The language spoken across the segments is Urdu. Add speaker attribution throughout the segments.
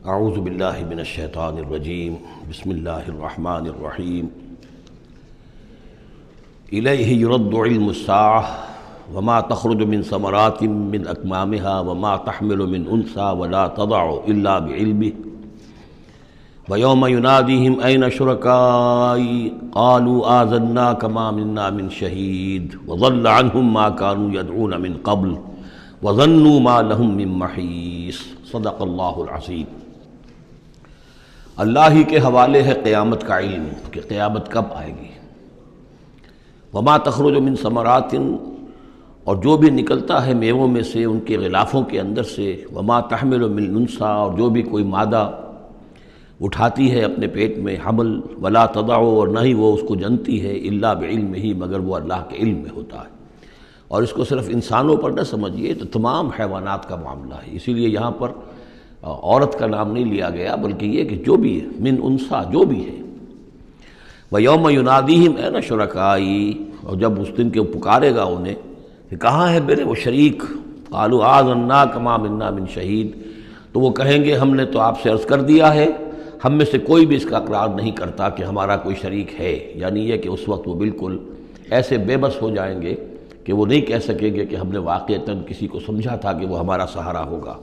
Speaker 1: اعوذ باللہ من الشیطان الرجیم بسم اللہ الرحمن الرحیم الیہ یرد علم الساعة وما تخرج من ثمرات من اکمامها وما تحمل من انثى ولا تضع الا بعلمه ویوم ینادیہم این شرکائی قالوا آذناک ما منا من شہید وضل عنہم ما كانوا يدعون من قبل وظنوا ما لهم من محیص صدق اللہ العظیم۔ اللہ ہی کے حوالے ہے قیامت کا علم کہ قیامت کب آئے گی۔ وما تخرج من ثمرات، اور جو بھی نکلتا ہے میووں میں سے ان کے غلافوں کے اندر سے، وما تحمل من انثی، اور جو بھی کوئی مادہ اٹھاتی ہے اپنے پیٹ میں حمل، ولا تضع، اور نہ ہی وہ اس کو جنتی ہے، الا بعلمہ، مگر وہ اللہ کے علم میں ہوتا ہے۔ اور اس کو صرف انسانوں پر نہ سمجھیے، تو تمام حیوانات کا معاملہ ہے۔ اسی لیے یہاں پر عورت کا نام نہیں لیا گیا، بلکہ یہ کہ جو بھی ہے، من انثیٰ، جو بھی ہے۔ وَيَوْمَ يُنَادِيهِمْ أَيْنَ شُرَكَائِي، اور جب اس دن کے پکارے گا انہیں کہ کہاں ہے میرے وہ شریک، قَالُوا آذَنَّاكَ مَا مِنَّا مِن شَهِيدٍ، تو وہ کہیں گے ہم نے تو آپ سے عرض کر دیا ہے، ہم میں سے کوئی بھی اس کا اقرار نہیں کرتا کہ ہمارا کوئی شریک ہے۔ یعنی یہ کہ اس وقت وہ بالکل ایسے بے بس ہو جائیں گے کہ وہ نہیں کہہ سکیں گے کہ ہم نے واقعتاً کسی کو سمجھا تھا کہ وہ ہمارا سہارا ہوگا۔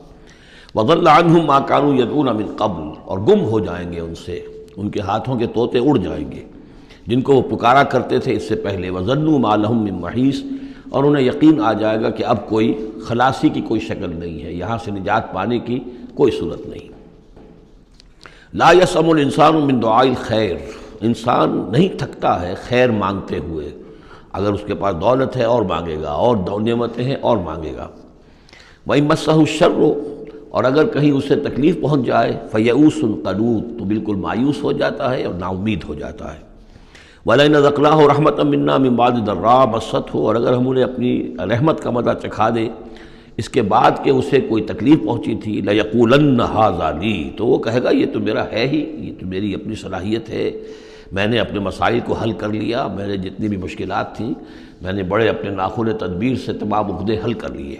Speaker 1: وَضَلَّ عَنْهُمْ مَا كَانُوا يَدْعُونَ مِن قَبْلُ، اور گم ہو جائیں گے ان سے، ان کے ہاتھوں کے طوطے اڑ جائیں گے جن کو وہ پکارا کرتے تھے اس سے پہلے۔ وَظَنُّوا مَا لَهُم مِّن مَّحِيصٍ، اور انہیں یقین آ جائے گا کہ اب کوئی خلاصی کی کوئی شکل نہیں ہے، یہاں سے نجات پانے کی کوئی صورت نہیں۔ لا يسأم الانسان من دعاء الخیر، انسان نہیں تھکتا ہے خیر مانگتے ہوئے، اگر اس کے پاس دولت ہے اور مانگے گا، اور نعمتیں ہیں اور مانگے گا۔ وَإِن مَسَّهُ الشَّرُّ، اور اگر کہیں اسے تکلیف پہنچ جائے، فَيَئُوسٌ قَنُوطٌ، تو بالکل مایوس ہو جاتا ہے اور نا امید ہو جاتا ہے۔ وَلَئِنْ أَذَقْنَاهُ رَحْمَةً مِنَّا مِن بَعْدِ ضَرَّاءَ مَسَّتْهُ، اور اگر ہم انہیں اپنی رحمت کا مزہ چکھا دے اس کے بعد کہ اسے کوئی تکلیف پہنچی تھی، لَيَقُولَنَّ هَٰذَا لِي، تو وہ کہے گا یہ تو میرا ہے ہی، یہ تو میری اپنی صلاحیت ہے، میں نے اپنے مسائل کو حل کر لیا، میرے جتنی بھی مشکلات تھیں میں نے بڑے اپنے ناخن تدبیر سے تمام عقدے حل کر لیے۔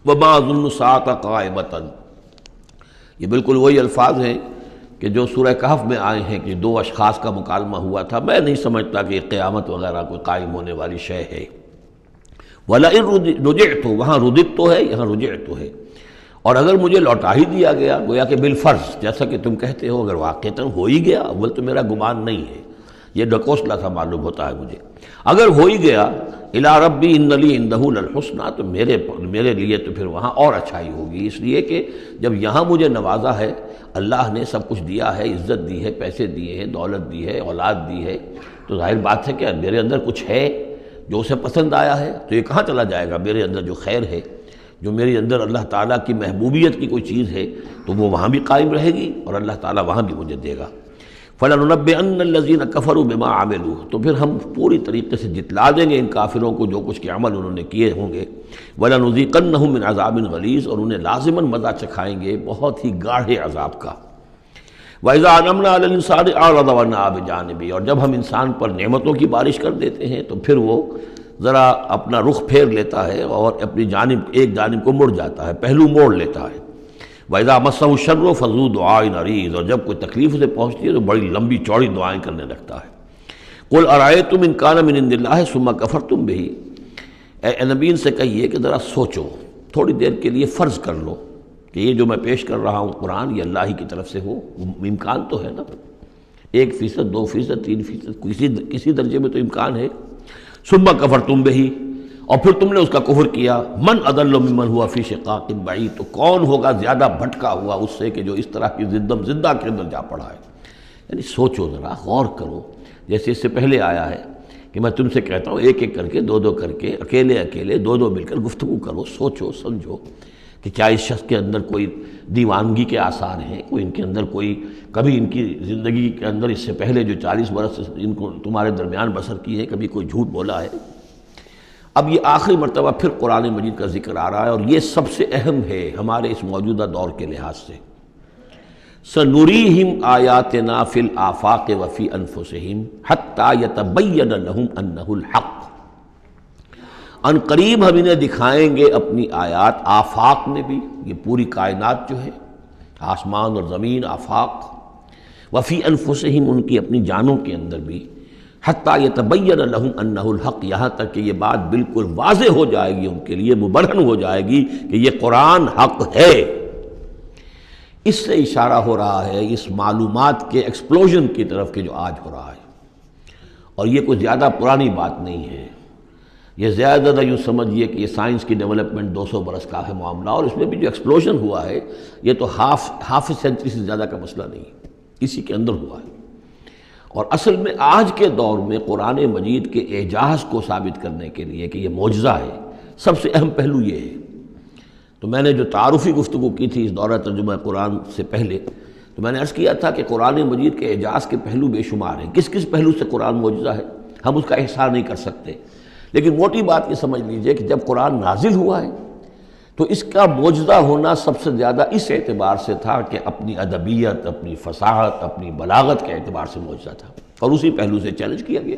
Speaker 1: وَمَا أَظُنُّ السَّاعَةَ قَائِمَةً، یہ بالکل وہی الفاظ ہیں کہ جو سورہ کہف میں آئے ہیں کہ دو اشخاص کا مکالمہ ہوا تھا، میں نہیں سمجھتا کہ قیامت وغیرہ کوئی قائم ہونے والی شے ہے۔ وَلَئِن رُجِعْتُ، وہاں رُدِدْتُ ہے، یہاں رُجِعْتُ ہے، اور اگر مجھے لوٹا ہی دیا گیا، گویا کہ بالفرض، جیسا کہ تم کہتے ہو، اگر واقعتاً ہو ہی گیا، اول تو میرا گمان نہیں ہے، یہ ڈکوسلا سا معلوم ہوتا ہے مجھے، اگر ہو ہی گیا، اِلَىٰ رَبِّي إِنَّ لِي عِندَهُ لَلْحُسْنَىٰ، تو میرے لیے تو پھر وہاں اور اچھائی ہوگی، اس لیے کہ جب یہاں مجھے نوازا ہے، اللہ نے سب کچھ دیا ہے، عزت دی ہے، پیسے دیے ہیں، دولت دی ہے، اولاد دی ہے، تو ظاہر بات ہے کہ میرے اندر کچھ ہے جو اسے پسند آیا ہے، تو یہ کہاں چلا جائے گا؟ میرے اندر جو خیر ہے، جو میرے اندر اللہ تعالیٰ کی محبوبیت کی کوئی چیز ہے، تو وہ وہاں بھی قائم رہے گی اور اللہ تعالیٰ وہاں بھی مجھے دے گا۔ فَلَنُنَبِّئَنَّ الَّذِينَ كَفَرُوا بِمَا عَمِلُوا، تو پھر ہم پوری طریقے سے جتلا دیں گے ان کافروں کو جو کچھ کے عمل انہوں نے کیے ہوں گے۔ وَلَنُذِيقَنَّهُم مِّنْ عَذَابٍ غَلِيظٍ، اور انہیں لازماً مزہ چکھائیں گے بہت ہی گاڑھے عذاب کا۔ وَإِذَا أَنْعَمْنَا عَلَى الْإِنسَانِ أَعْرَضَ وَنَأَىٰ بِجَانِبِهِ، اور جب ہم انسان پر نعمتوں کی بارش کر دیتے ہیں تو پھر وہ ذرا اپنا رخ پھیر لیتا ہے اور اپنی جانب ایک جانب کو مڑ جاتا ہے، پہلو موڑ لیتا ہے۔ وَإِذَا مَسَّهُ الشَّرُّ فَذُو دُعَاءٍ عَرِيضٍ، اور جب کوئی تکلیف اسے پہنچتی ہے تو بڑی لمبی چوڑی دعائیں کرنے لگتا ہے۔ قُلْ أَرَأَيْتُمْ إِنْ كَانَ مِنْ عِنْدِ اللَّهِ ثُمَّ كَفَرْتُمْ بِهِ، اے نبی ان سے کہیے کہ ذرا سوچو، تھوڑی دیر کے لیے فرض کر لو کہ یہ جو میں پیش کر رہا ہوں قرآن یہ اللہ ہی کی طرف سے ہو، امکان تو ہے نا، 1%، 2%، 3%، کسی درجے میں تو امکان ہے۔ ثُمَّ كَفَرْتُمْ بِهِ، اور پھر تم نے اس کا کفر کیا، من اضل ممن هو فی شقاق بعید، تو کون ہوگا زیادہ بھٹکا ہوا اس سے کہ جو اس طرح کی زدہ کے اندر جا پڑا ہے۔ یعنی سوچو ذرا، غور کرو، جیسے اس سے پہلے آیا ہے کہ میں تم سے کہتا ہوں ایک ایک کر کے، دو دو کر کے، اکیلے اکیلے، دو دو مل کر گفتگو کرو، سوچو سمجھو کہ کیا اس شخص کے اندر کوئی دیوانگی کے آثار ہیں، کوئی ان کے اندر کوئی کبھی ان کی زندگی کے اندر اس سے پہلے جو 40 برس ان کو تمہارے درمیان بسر کی ہے کبھی کوئی جھوٹ بولا ہے۔ اب یہ آخری مرتبہ پھر قرآن مجید کا ذکر آ رہا ہے، اور یہ سب سے اہم ہے ہمارے اس موجودہ دور کے لحاظ سے۔ سَنُرِيهِمْ آيَاتِنَا فِي الْآفَاقِ وَفِي أَنفُسِهِمْ حَتَّى يَتَبَيَّنَ لَهُمْ أَنَّهُ الْحَقُّ، ان قریب ہم انہیں دکھائیں گے اپنی آیات، آفاق میں بھی، یہ پوری کائنات جو ہے، آسمان اور زمین، آفاق، وفی انفسہم، ان کی اپنی جانوں کے اندر بھی، حتیٰ یتبین لہم انہ الحق، یہاں تک کہ یہ بات بالکل واضح ہو جائے گی ان کے لیے، مبرہن ہو جائے گی کہ یہ قرآن حق ہے۔ اس سے اشارہ ہو رہا ہے اس معلومات کے ایکسپلوژن کی طرف کہ جو آج ہو رہا ہے، اور یہ کوئی زیادہ پرانی بات نہیں ہے، یہ زیادہ یوں سمجھیے کہ یہ سائنس کی ڈیولپمنٹ 200 برس کا ہے معاملہ، اور اس میں بھی جو ایکسپلوژن ہوا ہے یہ تو ہاف سینچری سے زیادہ کا مسئلہ نہیں، اسی کے اندر ہوا ہے۔ اور اصل میں آج کے دور میں قرآن مجید کے اعجاز کو ثابت کرنے کے لیے کہ یہ معجزہ ہے، سب سے اہم پہلو یہ ہے۔ تو میں نے جو تعارفی گفتگو کی تھی اس دورہ ترجمہ قرآن سے پہلے، تو میں نے عرض کیا تھا کہ قرآن مجید کے اعجاز کے پہلو بے شمار ہیں، کس کس پہلو سے قرآن معجزہ ہے ہم اس کا احصار نہیں کر سکتے، لیکن موٹی بات یہ سمجھ لیجئے کہ جب قرآن نازل ہوا ہے تو اس کا معجزہ ہونا سب سے زیادہ اس اعتبار سے تھا کہ اپنی ادبیت، اپنی فصاحت، اپنی بلاغت کے اعتبار سے معجزہ تھا، اور اسی پہلو سے چیلنج کیا گیا۔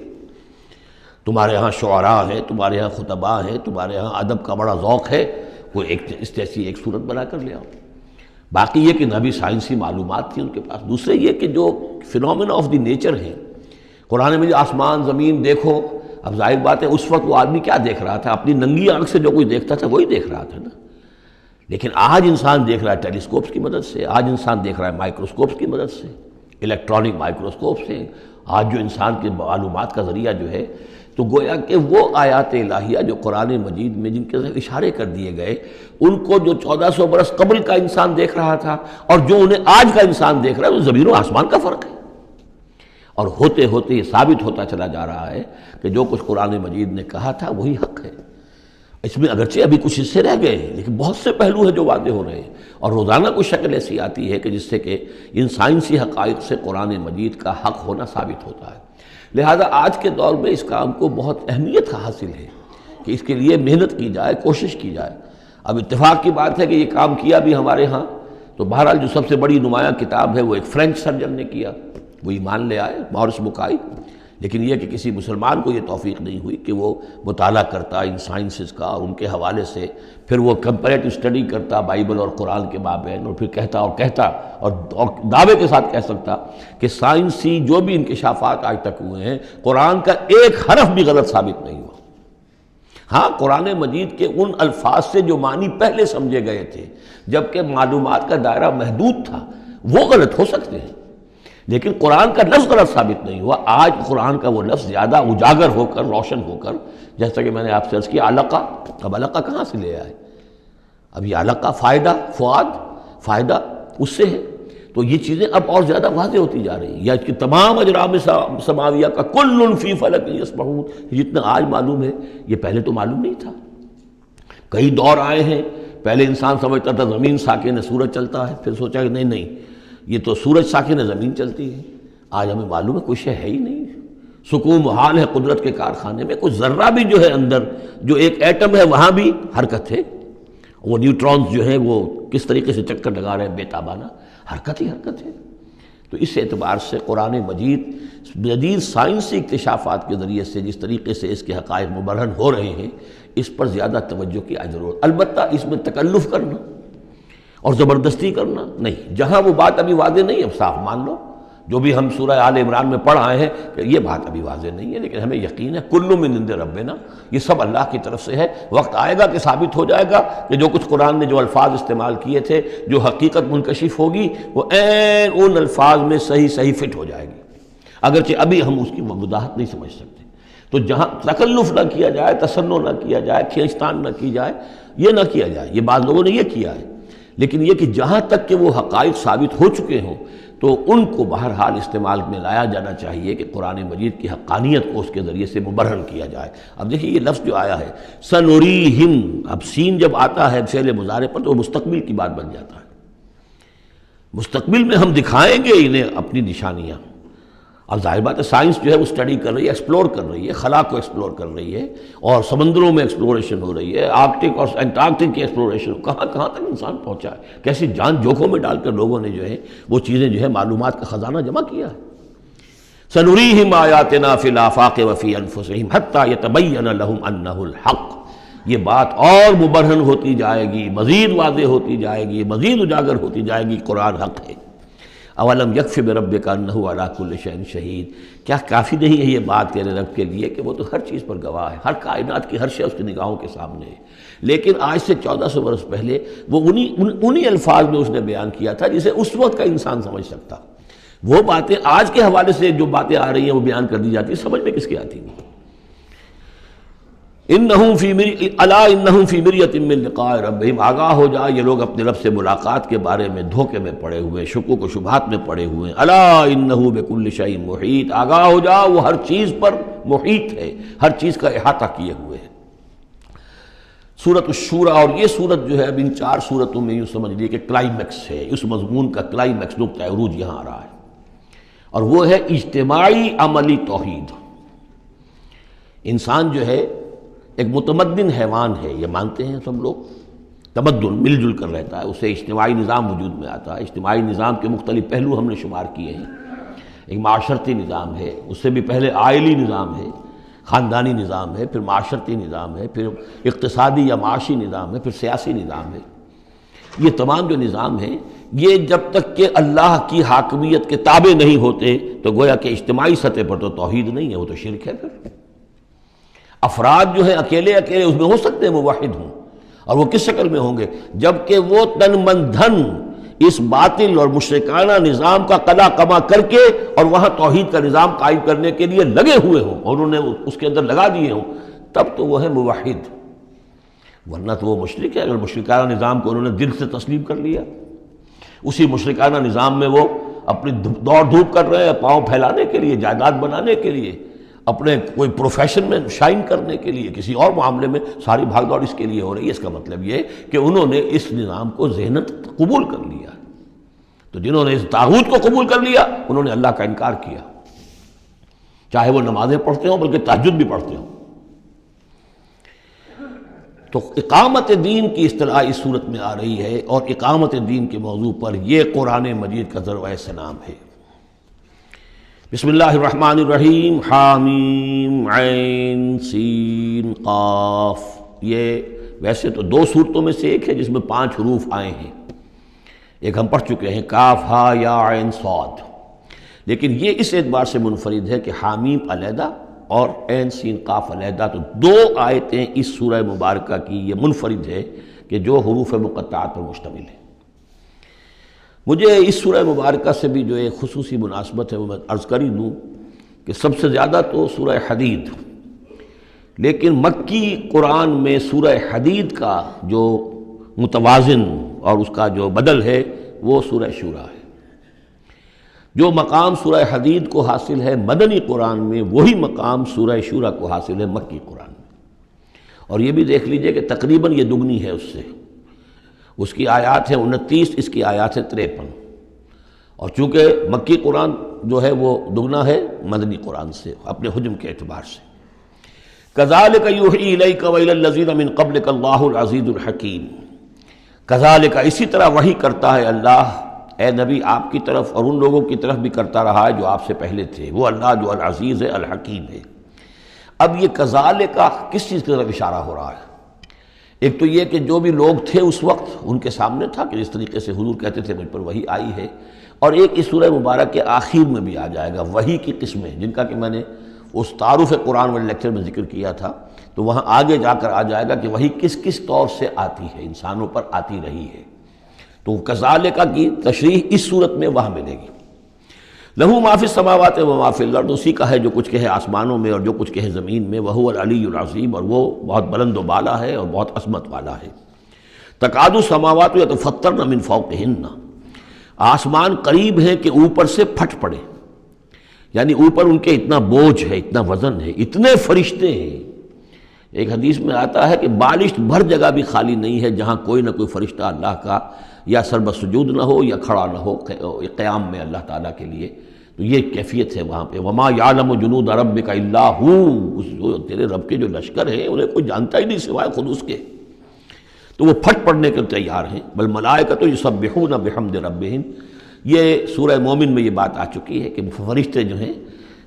Speaker 1: تمہارے ہاں شعراء ہیں، تمہارے ہاں خطباء ہیں، تمہارے ہاں ادب کا بڑا ذوق ہے، وہ اس جیسی ایک صورت بنا کر لے آؤ۔ باقی یہ کہ نہ بھی سائنسی معلومات تھی ان کے پاس، دوسرے یہ کہ جو فینومینا آف دی نیچر ہیں قرآن میں، آسمان زمین دیکھو، اب ظاہر بات ہے اس وقت وہ آدمی کیا دیکھ رہا تھا؟ اپنی ننگی آنکھ سے جو کوئی دیکھتا تھا وہی دیکھ رہا تھا نا، لیکن آج انسان دیکھ رہا ہے ٹیلیسکوپس کی مدد سے، آج انسان دیکھ رہا ہے مائکروسکوپس کی مدد سے، الیکٹرانک مائکروسکوپ سے، آج جو انسان کے معلومات کا ذریعہ جو ہے، تو گویا کہ وہ آیات الہیہ جو قرآن مجید میں جن کے ذریعے اشارے کر دیے گئے، ان کو جو 1400 برس قبل کا انسان دیکھ رہا تھا اور جو انہیں آج کا انسان دیکھ رہا ہے، وہ زمین و آسمان کا فرق ہے۔ اور ہوتے ہوتے یہ ثابت ہوتا چلا جا رہا ہے کہ جو کچھ قرآن مجید نے کہا تھا وہی حق ہے۔ اس میں اگرچہ ابھی کچھ حصے رہ گئے ہیں، لیکن بہت سے پہلو ہیں جو واضح ہو رہے ہیں، اور روزانہ کوئی شکل ایسی آتی ہے کہ جس سے کہ ان سائنسی حقائق سے قرآن مجید کا حق ہونا ثابت ہوتا ہے۔ لہذا آج کے دور میں اس کام کو بہت اہمیت حاصل ہے کہ اس کے لیے محنت کی جائے، کوشش کی جائے۔ اب اتفاق کی بات ہے کہ یہ کام کیا بھی ہمارے ہاں، تو بہرحال جو سب سے بڑی نمایاں کتاب ہے وہ ایک فرینچ سرجن نے کیا، وہ ایمان لے آئے، مورس بکائی، لیکن یہ کہ کسی مسلمان کو یہ توفیق نہیں ہوئی کہ وہ مطالعہ کرتا ان سائنسز کا اور ان کے حوالے سے پھر وہ کمپیریٹو اسٹڈی کرتا بائبل اور قرآن کے مابین، اور پھر کہتا اور دعوے کے ساتھ کہہ سکتا کہ سائنسی جو بھی انکشافات آج تک ہوئے ہیں قرآن کا ایک حرف بھی غلط ثابت نہیں ہوا۔ ہاں، قرآن مجید کے ان الفاظ سے جو معنی پہلے سمجھے گئے تھے جبکہ معلومات کا دائرہ محدود تھا وہ غلط ہو سکتے ہیں، لیکن قرآن کا لفظ غلط ثابت نہیں ہوا۔ آج قرآن کا وہ لفظ زیادہ اجاگر ہو کر، روشن ہو کر، جیسا کہ میں نے آپ سے عرض کیا علقہ، اب علقہ کہاں سے لے آئے؟ اب یہ علقہ فائدہ، فؤاد، فائدہ اس سے ہے، تو یہ چیزیں اب اور زیادہ واضح ہوتی جا رہی ہیں۔ یا کہ تمام اجرام سماویہ کا کل فی فلک یسبحون، جتنا آج معلوم ہے یہ پہلے تو معلوم نہیں تھا۔ کئی دور آئے ہیں، پہلے انسان سمجھتا تھا زمین ساکن ہے، سورج چلتا ہے، پھر سوچا کہ نہیں یہ تو سورج ساکن ہے، زمین چلتی ہے۔ آج ہمیں معلوم ہے کوئی شے ہے ہی نہیں، سکون محال ہے قدرت کے کارخانے میں، کوئی ذرہ بھی جو ہے اندر، جو ایک ایٹم ہے وہاں بھی حرکت ہے، وہ نیوٹرونز جو ہیں وہ کس طریقے سے چکر لگا رہے ہیں بے تابانہ، حرکت ہی حرکت ہے۔ تو اس اعتبار سے قرآن مجید جدید سائنسی اکتشافات کے ذریعے سے جس طریقے سے اس کے حقائق مبرہن ہو رہے ہیں، اس پر زیادہ توجہ کی ضرورت، البتہ اس میں تکلف کرنا اور زبردستی کرنا نہیں۔ جہاں وہ بات ابھی واضح نہیں، اب صاف مان لو، جو بھی ہم سورہ آل عمران میں پڑھ آئے ہیں کہ یہ بات ابھی واضح نہیں ہے، لیکن ہمیں یقین ہے کل من عند ربنا، یہ سب اللہ کی طرف سے ہے۔ وقت آئے گا کہ ثابت ہو جائے گا کہ جو کچھ قرآن نے جو الفاظ استعمال کیے تھے، جو حقیقت منکشف ہوگی، وہ عین ان الفاظ میں صحیح فٹ ہو جائے گی، اگرچہ ابھی ہم اس کی وضاحت نہیں سمجھ سکتے۔ تو جہاں تکلف نہ کیا جائے، تسنع نہ کیا جائے، کھینچتان نہ کی جائے، یہ نہ کیا جائے، یہ بعض لوگوں نے یہ کیا ہے، لیکن یہ کہ جہاں تک کہ وہ حقائق ثابت ہو چکے ہوں تو ان کو بہرحال استعمال میں لایا جانا چاہیے کہ قرآن مجید کی حقانیت کو اس کے ذریعے سے مبرہن کیا جائے۔ اب دیکھیے یہ لفظ جو آیا ہے سنوریہم، اب سین جب آتا ہے فعل مضارع پر تو وہ مستقبل کی بات بن جاتا ہے، مستقبل میں ہم دکھائیں گے انہیں اپنی نشانیاں۔ اب ظاہر بات ہے سائنس جو ہے وہ اسٹڈی کر رہی ہے، ایکسپلور کر رہی ہے، خلا کو ایکسپلور کر رہی ہے، اور سمندروں میں ایکسپلوریشن ہو رہی ہے، آرکٹک اور انٹارکٹک کی ایکسپلوریشن، کہاں تک انسان پہنچا ہے، کیسی جان جوکھوں میں ڈال کر لوگوں نے جو ہے وہ چیزیں جو ہے معلومات کا خزانہ جمع کیا ہے۔ سنریہم آیاتنا فی الآفاق وفی انفسہم حتی یتبین لہم انہ الحق، یہ بات اور مبرہن ہوتی جائے گی، مزید واضح ہوتی جائے گی، مزید اجاگر ہوتی جائے گی، قرآن حق ہے۔ اولم یکفی بربک انہ علی کل شیء شہید، کیا کافی نہیں ہے یہ بات تیرے رب کے لیے کہ وہ تو ہر چیز پر گواہ ہے، ہر کائنات کی ہر شے اس کی نگاہوں کے سامنے ہے۔ لیکن آج سے 1400 برس پہلے وہ انہی الفاظ میں اس نے بیان کیا تھا جسے اس وقت کا انسان سمجھ سکتا۔ وہ باتیں آج کے حوالے سے جو باتیں آ رہی ہیں وہ بیان کر دی جاتی ہیں، سمجھ میں کس کی آتی ہیں؟ انہم فی مریۃ من لقاء ربہم، آگاہ ہو جا یہ لوگ اپنے رب سے ملاقات کے بارے میں دھوکے میں پڑے ہوئے، شکوک و شبہات میں پڑے ہوئے۔ الا انہ بکل شیء محیط، آگاہ ہو جا وہ ہر چیز پر محیط ہے، ہر چیز کا احاطہ کیے ہوئے ہے۔ سورۃ الشورى، اور یہ سورت جو ہے اب ان 4 سورتوں میں یوں سمجھ لیے کہ کلائمیکس ہے، اس مضمون کا کلائمیکس، نقطہ عروج یہاں آ رہا ہے، اور وہ ہے اجتماعی عملی توحید۔ انسان جو ہے ایک متمدن حیوان ہے، یہ مانتے ہیں سب لوگ، تمدن مل جل کر رہتا ہے، اسے اجتماعی نظام وجود میں آتا ہے۔ اجتماعی نظام کے مختلف پہلو ہم نے شمار کیے ہیں، ایک معاشرتی نظام ہے، اس سے بھی پہلے عائلی نظام ہے، خاندانی نظام ہے، پھر معاشرتی نظام ہے، پھر اقتصادی یا معاشی نظام ہے، پھر سیاسی نظام ہے۔ یہ تمام جو نظام ہیں یہ جب تک کہ اللہ کی حاکمیت کے تابع نہیں ہوتے تو گویا کہ اجتماعی سطح پر تو توحید نہیں ہے، وہ تو شرک ہے۔ پھر افراد جو ہیں اکیلے اس میں ہو سکتے ہیں موحد ہوں، اور وہ کس شکل میں ہوں گے؟ جبکہ وہ تن من دھن اس باطل اور مشرکانہ نظام کا قضا کما کر کے اور وہاں توحید کا نظام قائم کرنے کے لیے لگے ہوئے ہوں اور انہوں نے اس کے اندر لگا دیے ہوں، تب تو وہ ہے موحد، ورنہ تو وہ مشرک ہے۔ اگر مشرکانہ نظام کو انہوں نے دل سے تسلیم کر لیا، اسی مشرکانہ نظام میں وہ اپنی دوڑ دھوپ کر رہے ہیں پاؤں پھیلانے کے لیے، جائیداد بنانے کے لیے، اپنے کوئی پروفیشن میں شائن کرنے کے لیے، کسی اور معاملے میں ساری بھاگ دوڑ اس کے لیے ہو رہی ہے، اس کا مطلب یہ کہ انہوں نے اس نظام کو ذہناً قبول کر لیا۔ تو جنہوں نے اس طاغوت کو قبول کر لیا انہوں نے اللہ کا انکار کیا، چاہے وہ نمازیں پڑھتے ہوں بلکہ تہجد بھی پڑھتے ہوں۔ تو اقامت دین کی اصطلاح اس صورت میں آ رہی ہے، اور اقامت دین کے موضوع پر یہ قرآن مجید کا ذروۂ سلام ہے۔ بسم اللہ الرحمن الرحیم، حامیم عین سین قاف۔ یہ ویسے تو 2 صورتوں میں سے ایک ہے جس میں 5 حروف آئے ہیں، ایک ہم پڑھ چکے ہیں کاف ہا یا عین صاد، لیکن یہ اس اعتبار سے منفرد ہے کہ حامیم علیحدہ اور عین سین قاف علیحدہ، تو 2 آیتیں اس سورہ مبارکہ کی یہ منفرد ہے کہ جو حروف مقطعات پر مشتمل ہے۔ مجھے اس سورہ مبارکہ سے بھی جو ایک خصوصی مناسبت ہے وہ میں عرض کر ہی دوں کہ سب سے زیادہ تو سورہ حدید، لیکن مکی قرآن میں سورہ حدید کا جو متوازن اور اس کا جو بدل ہے وہ سورہ شورى ہے۔ جو مقام سورہ حدید کو حاصل ہے مدنی قرآن میں، وہی مقام سورہ شورى کو حاصل ہے مکی قرآن میں، اور یہ بھی دیکھ لیجئے کہ تقریباً یہ دگنی ہے اس سے، اس کی آیات ہیں 29، اس کی آیات ہیں 53، اور چونکہ مکی قرآن جو ہے وہ دگنا ہے مدنی قرآن سے اپنے حجم کے اعتبار سے۔ کذالک یوحی الیک والی الذین من قبلک اللہ العزیز الحکیم، کذالک اسی طرح وحی کرتا ہے اللہ اے نبی آپ کی طرف، اور ان لوگوں کی طرف بھی کرتا رہا ہے جو آپ سے پہلے تھے، وہ اللہ جو العزیز ہے الحکیم ہے۔ اب یہ کذالک کس چیز کی طرف اشارہ ہو رہا ہے؟ ایک تو یہ کہ جو بھی لوگ تھے اس وقت ان کے سامنے تھا کہ جس طریقے سے حضور کہتے تھے مجھ پر وحی آئی ہے، اور ایک اس سورہ مبارک کے آخر میں بھی آ جائے گا وحی کی قسمیں، جن کا کہ میں نے اس تعارف قرآن والے لیکچر میں ذکر کیا تھا، تو وہاں آگے جا کر آ جائے گا کہ وحی کس کس طور سے آتی ہے، انسانوں پر آتی رہی ہے۔ تو کذالک کی تشریح اس صورت میں وہاں ملے گی۔ لہو ما فی السماوات و ما فی الارض، اسی کا ہے جو کچھ کہ ہے آسمانوں میں اور جو کچھ کہ ہے زمین میں، وہو العلی العظیم، اور وہ بہت بلند و بالا ہے اور بہت عظمت والا ہے۔ تکاد السماوات یتفطرن من فوقہن، آسمان قریب ہیں کہ اوپر سے پھٹ پڑے، یعنی اوپر ان کے اتنا بوجھ ہے، اتنا وزن ہے، اتنے فرشتے ہیں۔ ایک حدیث میں آتا ہے کہ بالشت بھر جگہ بھی خالی نہیں ہے جہاں کوئی نہ کوئی فرشتہ اللہ کا یا سر بسجود نہ ہو یا کھڑا نہ ہو قیام میں اللہ تعالیٰ کے لیے، تو یہ کیفیت ہے وہاں پہ۔ وما یعلم جنود ربک الا ہو، جو تیرے رب کے جو لشکر ہیں انہیں کوئی جانتا ہی نہیں سوائے خود اس کے، تو وہ پھٹ پڑنے کے تیار ہیں۔ بل ملائکۃ یسبحون بحمد ربہم، یہ سورہ مومن میں یہ بات آ چکی ہے کہ فرشتے جو ہیں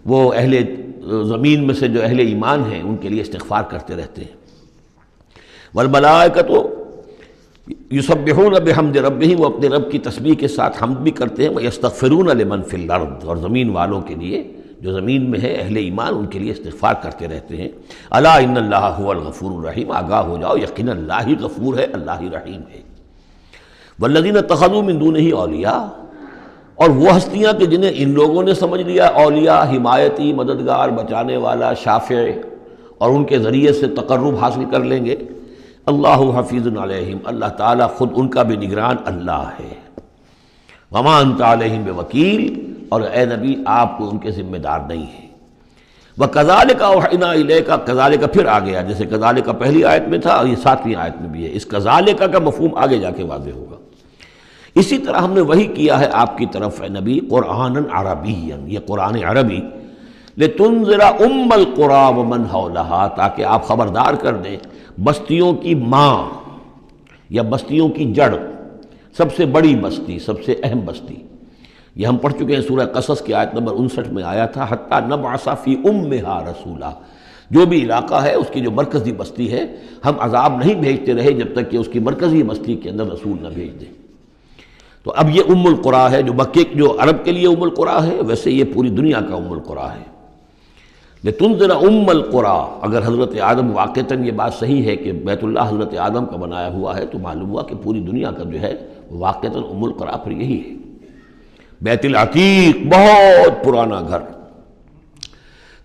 Speaker 1: وہ اہل زمین میں سے جو اہل ایمان ہیں ان کے لیے استغفار کرتے رہتے ہیں۔ والملائکۃ یسبحون بحمد ربہم، وہ اپنے رب کی تسبیح کے ساتھ حمد بھی کرتے ہیں، ویستغفرون لمن فی الارض، اور زمین والوں کے لیے جو زمین میں ہے اہل ایمان ان کے لیے استغفار کرتے رہتے ہیں۔ الا ان اللہ هو الغفور الرحیم، آگاہ ہو جاؤ یقینا اللہ ہی غفور ہے، اللہ ہی رحیم ہے۔ والذین اتخذوا من دونہ اولیاء، اور وہ ہستیاں کہ جنہیں ان لوگوں نے سمجھ لیا اولیاء، حمایتی، مددگار، بچانے والا، شافع، اور ان کے ذریعے سے تقرب حاصل کر لیں گے۔ اللہ حفیظ علیہم، اللہ تعالیٰ خود ان کا بھی نگران اللہ ہے۔ وما انت علیہم بوکیل، اور اے نبی آپ کو ان کے ذمہ دار نہیں ہیں۔ وَكَذَلِكَ أَوْحَيْنَا إِلَيْكَ، کذالک پھر آ گیا، جیسے کذالک پہلی آیت میں تھا اور یہ 7ویں آیت میں بھی ہے، اس کذالک کا مفہوم آگے جا کے واضح ہوگا۔ اسی طرح ہم نے وحی کیا ہے آپ کی طرف اے نبی قرآنًا عربیًا، یہ قرآن عربی، لِتُنذِرَ أُمَّ الْقُرَىٰ وَمَنْ حَوْلَهَا، تاکہ آپ خبردار کر دیں بستیوں کی ماں یا بستیوں کی جڑ، سب سے بڑی بستی، سب سے اہم بستی۔ یہ ہم پڑھ چکے ہیں سورہ قصص کی آیت نمبر 59 میں آیا تھا، حتیٰ نبعث فی امہا رسولا، جو بھی علاقہ ہے اس کی جو مرکزی بستی ہے ہم عذاب نہیں بھیجتے رہے جب تک کہ اس کی مرکزی بستی کے اندر رسول نہ بھیج دیں۔ تو اب یہ ام القریٰ ہے، جو مکے جو عرب کے لیے ام القریٰ ہے، ویسے یہ پوری دنیا کا ام القریٰ ہے۔ لتنذر ام القریٰ، اگر حضرت آدم واقعتاً یہ بات صحیح ہے کہ بیت اللہ حضرت آدم کا بنایا ہوا ہے، تو معلوم ہوا کہ پوری دنیا کا جو ہے واقعتاً ام القریٰ پھر یہی ہے، بیت العتیق، بہت پرانا گھر،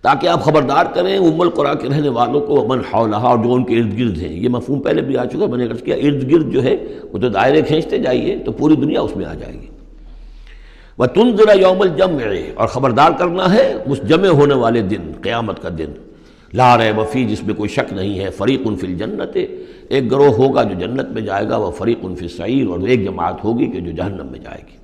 Speaker 1: تاکہ آپ خبردار کریں ام القریٰ کے رہنے والوں کو، من حولہا، اور جو ان کے ارد گرد ہیں۔ یہ مفہوم پہلے بھی آ چکا، میں نے عرض کیا ارد گرد جو ہے وہ تو دائرے کھینچتے جائیے تو پوری دنیا اس میں آ جائے گی۔ وَتُنذِرَ يَوْمَ الْجَمْعِ، اور خبردار کرنا ہے اس جمع ہونے والے دن، قیامت کا دن، لا ریب فیہ، جس میں کوئی شک نہیں ہے، فریق فی الجنت، ایک گروہ ہوگا جو جنت میں جائے گا، وہ فریق فی السعیر، اور ایک جماعت ہوگی کہ جو جہنم میں جائے گی۔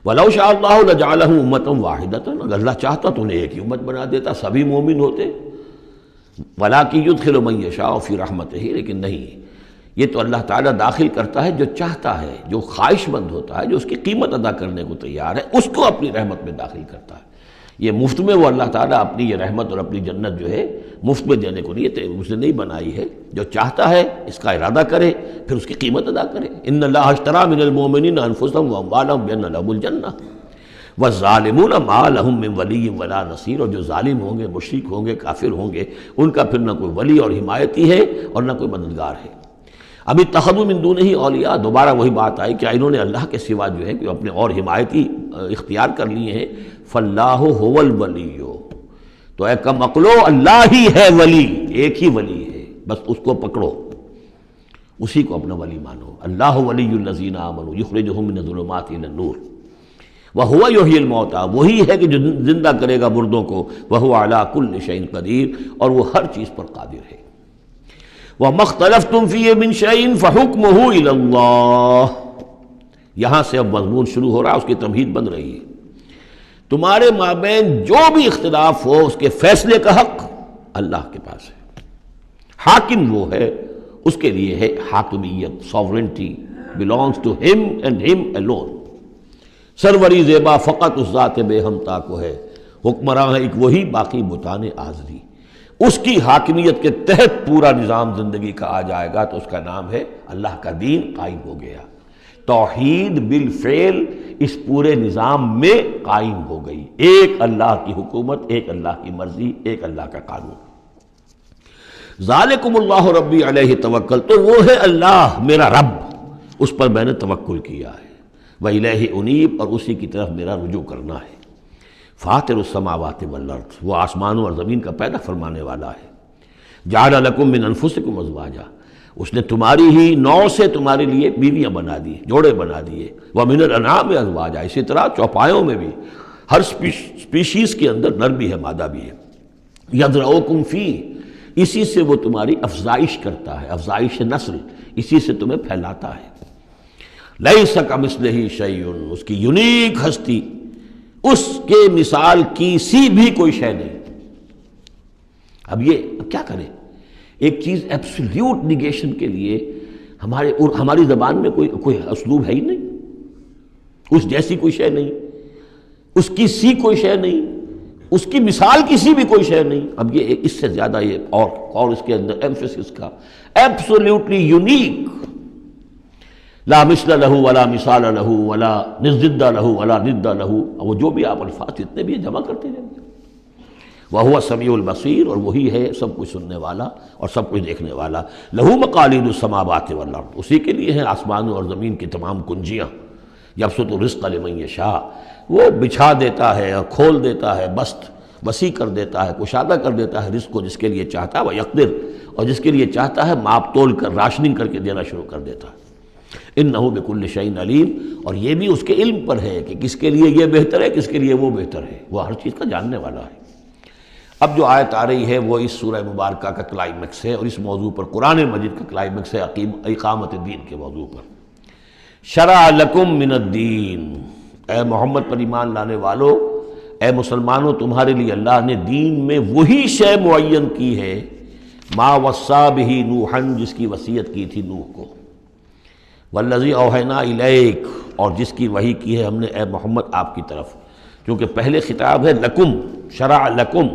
Speaker 1: وَلَوْ شَاءَ اللَّهُ لَجَعَلَهُمْ أُمَّةً وَاحِدَةً، اگر اللہ چاہتا تو انہیں ایک ہی امت بنا دیتا، سبھی مومن ہوتے۔ وَلَٰكِن يُدْخِلُ مَن يَشَاءُ فِي رَحْمَتِهِ، لیکن نہیں، یہ تو اللہ تعالیٰ داخل کرتا ہے جو چاہتا ہے، جو خواہش مند ہوتا ہے، جو اس کی قیمت ادا کرنے کو تیار ہے، اس کو اپنی رحمت میں داخل کرتا ہے۔ یہ مفت میں وہ اللہ تعالیٰ اپنی یہ رحمت اور اپنی جنت جو ہے مفت میں دینے کو نہیں، اس نے نہیں بنائی ہے، جو چاہتا ہے اس کا ارادہ کرے پھر اس کی قیمت ادا کرے۔ ان اللہ اشتری من المؤمنین انفسهم واموالهم بان لهم الجنہ والظالمون ما لهم من ولی ولا نصیر، اور جو ظالم ہوں گے، مشرک ہوں گے، کافر ہوں گے، ان کا پھر نہ کوئی ولی اور حمایتی ہے اور نہ کوئی مددگار ہے۔ ابھی اتخذوا من دونہ اولیاء، دوبارہ وہی بات آئی کہ انہوں نے اللہ کے سوا جو ہے کہ اپنے اور حمایتی اختیار کر لیے ہیں۔ فاللہ هو الولی، تو اے کم عقلو، اللہ ہی ہے ولی، ایک ہی ولی ہے، بس اس کو پکڑو، اسی کو اپنا ولی مانو۔ اللہ ولی الذین آمنوا یخرجہم من الظلمات الی النور وہو یحیی الموتیٰ، وہی ہے کہ جو زندہ کرے گا مردوں کو، وہو علی کل شیء قدیر، اور وہ ہر چیز پر قادر ہے۔ وَمَا اخْتَلَفْتُمْ فِيهِ مِنْ شَيْءٍ فَحُكْمُهُ إِلَى اللَّهِ، یہاں سے اب مضمون شروع ہو رہا ہے، اس کی تمہید بن رہی ہے۔ تمہارے مابین جو بھی اختلاف ہو اس کے فیصلے کا حق اللہ کے پاس ہے، حاکم وہ ہے، اس کے لیے ہے حاکمیت، sovereignty belongs to him and him alone۔ سروری زیبا فقط اس ذات بے ہمتا کو ہے، حکمراں ہے ایک وہی، باقی بتانے آزری۔ اس کی حاکمیت کے تحت پورا نظام زندگی کا آ جائے گا تو اس کا نام ہے اللہ کا دین قائم ہو گیا۔ توحید بالفعل اس پورے نظام میں قائم ہو گئی، ایک اللہ کی حکومت، ایک اللہ کی مرضی، ایک اللہ کا قانون۔ ذالکم اللہ ربی علیہ توکل، تو وہ ہے اللہ میرا رب، اس پر میں نے توکل کیا ہے۔ وإلیہ انیب، اور اسی کی طرف میرا رجوع کرنا ہے۔ فاطر السماوات والارض، وہ آسمانوں اور زمین کا پیدا فرمانے والا ہے۔ جعل لکم من انفسکم ازواجا، اس نے تمہاری ہی نوع سے تمہارے لیے بیویاں بنا دی، جوڑے بنا دیے۔ ومن الانعام ازواجا، اسی طرح چوپایوں میں بھی ہر سپیشیز کے اندر نر بھی ہے، مادہ بھی ہے۔ یذرؤکم فیہ، اسی سے وہ تمہاری افزائش کرتا ہے، افزائش نسل، اسی سے تمہیں پھیلاتا ہے۔ لیس کمثلہ شیء، اس کی یونیک ہستی، اس کے مثال کی سی بھی کوئی شے نہیں۔ اب کیا کریں، ایک چیز ایبسلیوٹ نیگیشن کے لیے ہماری زبان میں کوئی اسلوب ہے ہی نہیں، اس جیسی کوئی شے نہیں، اس کی سی کوئی شے نہیں، اس کی مثال کسی بھی کوئی شے نہیں. اب یہ اس سے زیادہ یہ اور اس کے اندر ایمفیسس کا ایبسولوٹلی یونیک، لا مثل لہ ولا مثال لہ ولا نضد لہ ولا ند لہ، وہ جو بھی آپ الفاظ جتنے بھی جمع کرتے جائیں گے. وہو السمیع البصیر، اور وہی ہے سب کچھ سننے والا اور سب کچھ دیکھنے والا. لہ مقالید السماوات والارض، اسی کے لیے ہیں آسمانوں اور زمین کی تمام کنجیاں. یبسط الرزق لمن یشاء، وہ بچھا دیتا ہے اور کھول دیتا ہے، بسط وسیع کر دیتا ہے، کشادہ کر دیتا ہے رزق کو جس کے لیے چاہتا ہے، ویقدر، اور جس کے لیے چاہتا ہے ماپ تول کر راشننگ کر کے دینا شروع کر دیتا ہے. انہ بکل شیء علیم، اور یہ بھی اس کے علم پر ہے کہ کس کے لیے یہ بہتر ہے، کس کے لیے وہ بہتر ہے، وہ ہر چیز کا جاننے والا ہے. اب جو آیت آ رہی ہے وہ اس سورہ مبارکہ کا کلائمیکس ہے، اور اس موضوع پر قرآن مجید کا کلائمیکس ہے، اقامت دین کے موضوع پر. شرع لکم من الدین، اے محمد پر ایمان لانے والو، اے مسلمانوں، تمہارے لیے اللہ نے دین میں وہی شے معین کی ہے، ما وصی بہ نوحا، جس کی وصیت کی تھی نوح کو، والذی اوحینا الیک، اور جس کی وحی کی ہے ہم نے اے محمد آپ کی طرف. کیونکہ پہلے خطاب ہے لکم، شرع لکم،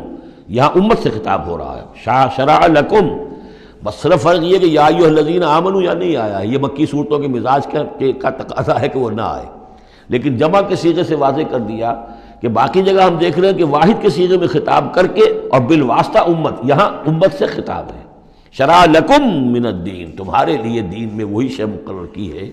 Speaker 1: یہاں امت سے خطاب ہو رہا ہے. شرع لکم، بس صرف فرق یہ کہ یا ایھا الذین آمنوا یا نہیں آیا ہے. یہ مکی صورتوں کے مزاج کا تقاضا ہے کہ وہ نہ آئے، لیکن جمع کے صیغے سے واضح کر دیا کہ باقی جگہ ہم دیکھ رہے ہیں کہ واحد کے صیغے میں خطاب کر کے اور بالواسطہ امت، یہاں امت سے خطاب ہے. شرع لکم من الدین، تمہارے لیے دین میں وہی شے مقرر کی ہے،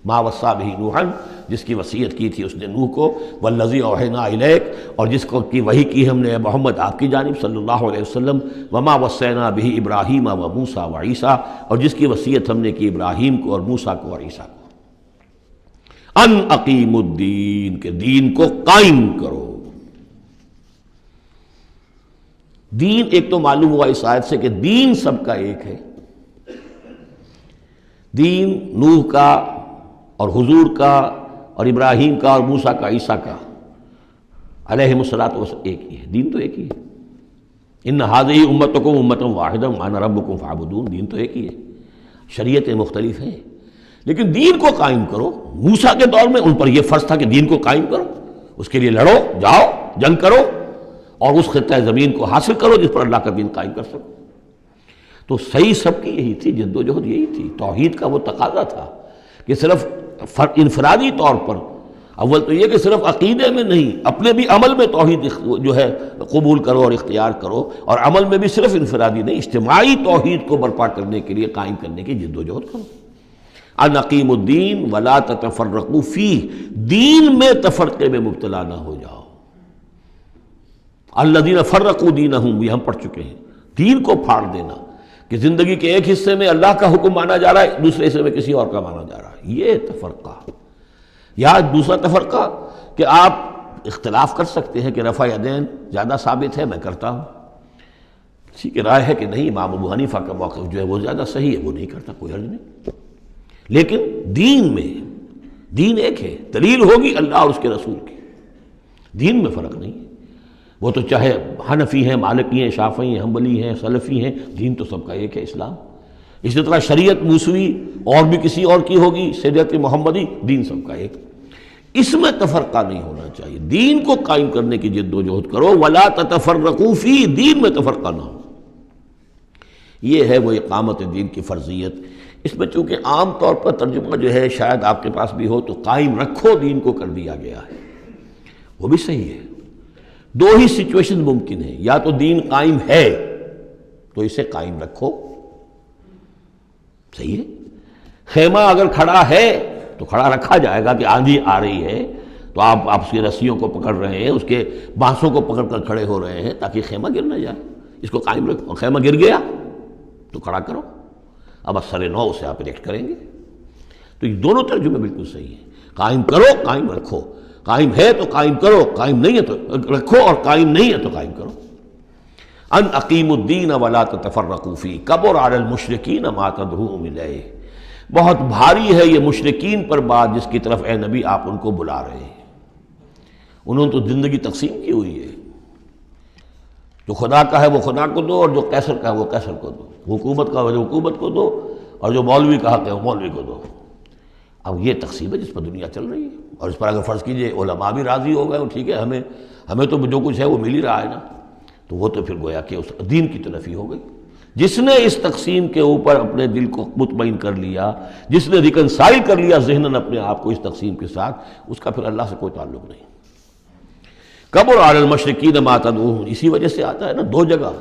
Speaker 1: ما وصی بہ نوحا، جس کی وصیت کی تھی اس نے نوح کو، والذی اوحینا الیک، اور جس کو کی وحی کی ہم نے محمد آپ کی جانب صلی اللہ علیہ وسلم، وما وصینا بہ ابراہیم و موسیٰ و عیسیٰ، اور جس کی وصیت ہم نے کی ابراہیم کو اور موسیٰ کو اور عیسیٰ کو. ان اقیموا الدین، کہ دین کو قائم کرو. دین ایک تو معلوم ہوا اس آیت سے کہ دین سب کا ایک ہے. دین نوح کا اور حضور کا اور ابراہیم کا اور موسیٰ کا، عیسیٰ کا علیہم الصلاۃ والسلام ایک ہی ہے. دین تو ایک ہی ہے. ان ھذہ امتکم امۃ واحدۃ وانا ربکم فاعبدون، دین تو ایک ہی ہے. شریعتیں مختلف ہیں لیکن دین کو قائم کرو. موسیٰ کے دور میں ان پر یہ فرض تھا کہ دین کو قائم کرو، اس کے لیے لڑو، جاؤ، جنگ کرو اور اس خطہ زمین کو حاصل کرو جس پر اللہ کا دین قائم کر سکو. تو صحیح سب کی یہی تھی، جد و جہد یہی تھی. توحید کا وہ تقاضا تھا کہ صرف انفرادی طور پر، اول تو یہ کہ صرف عقیدے میں نہیں، اپنے بھی عمل میں توحید جو ہے قبول کرو اور اختیار کرو، اور عمل میں بھی صرف انفرادی نہیں، اجتماعی توحید کو برپا کرنے کے لیے، قائم کرنے کی جد و جہد کرو. ان اقیموا الدین ولا تتفرقوا فیہ، دین میں تفرقے میں مبتلا نہ ہو جاؤ. الذین فرقوا دینہم، یہ ہم پڑھ چکے ہیں. دین کو پھاڑ دینا کہ زندگی کے ایک حصے میں اللہ کا حکم مانا جا رہا ہے، دوسرے حصے میں کسی اور کا مانا جا رہا ہے، یہ تفرقہ. یا دوسرا تفرقہ کہ آپ اختلاف کر سکتے ہیں کہ رفع یدین زیادہ ثابت ہے، میں کرتا ہوں. کسی کی رائے ہے کہ نہیں، امام ابو حنیفہ کا موقف جو ہے وہ زیادہ صحیح ہے، وہ نہیں کرتا، کوئی حرج نہیں. لیکن دین میں، دین ایک ہے، دلیل ہوگی اللہ اور اس کے رسول کی. دین میں فرق نہیں ہے. وہ تو چاہے حنفی ہیں، مالکی ہیں، شافعی ہیں، حنبلی ہیں، سلفی ہیں، دین تو سب کا ایک ہے، اسلام. اسی طرح شریعت موسوی اور بھی کسی اور کی ہوگی، شریعت محمدی، دین سب کا ایک. اس میں تفرقہ نہیں ہونا چاہیے. دین کو قائم کرنے کی جد و جہد کرو. ولا تتفرقوا فی، دین میں تفرقہ نہ ہو. یہ ہے وہ اقامت دین کی فرضیت. اس میں چونکہ عام طور پر ترجمہ جو ہے شاید آپ کے پاس بھی ہو تو قائم رکھو دین کو کر دیا گیا ہے، وہ بھی صحیح ہے. دو ہی سچویشن ممکن ہے، یا تو دین قائم ہے تو اسے قائم رکھو، صحیح ہے. خیمہ اگر کھڑا ہے تو کھڑا رکھا جائے گا کہ آندھی آ رہی ہے تو آپ اس کی رسیوں کو پکڑ رہے ہیں، اس کے بانسوں کو پکڑ کر کھڑے ہو رہے ہیں تاکہ خیمہ گر نہ جائے. اس کو قائم رکھو. اور خیمہ گر گیا تو کھڑا کرو. اب اثر نو سے آپ ریکٹ کریں گے. تو یہ دونوں ترجمے بالکل صحیح ہیں. قائم کرو، قائم رکھو. قائم ہے تو قائم کرو، قائم نہیں ہے تو رکھو، اور قائم نہیں ہے تو قائم کرو. ان اقیموا الدین ولا تتفرقوا فیہ کبر علی المشرکین ما تدعوہم الیہ. بہت بھاری ہے یہ مشرکین پر بات جس کی طرف اے نبی آپ ان کو بلا رہے ہیں. انہوں نے تو زندگی تقسیم کی ہوئی ہے. جو خدا کا ہے وہ خدا کو دو، اور جو قیصر کا ہے وہ قیصر کو دو. حکومت کا ہے وہ حکومت کو دو، اور جو مولوی کا حق ہے وہ مولوی کو دو. اب یہ تقسیم ہے جس پر دنیا چل رہی ہے. اور اس پر اگر فرض کیجئے علماء بھی راضی ہو گئے، ٹھیک ہے، ہمیں تو جو کچھ ہے وہ مل ہی رہا ہے نا، تو وہ تو پھر گویا کہ اس دین کی طرف ہی ہو گئی۔ جس نے اس تقسیم کے اوپر اپنے دل کو مطمئن کر لیا، جس نے ریکنسائل کر لیا ذہناً اپنے آپ کو اس تقسیم کے ساتھ، اس کا پھر اللہ سے کوئی تعلق نہیں۔ کبر علی المشرکین ما تدعوہم، اسی وجہ سے آتا ہے نا دو جگہ،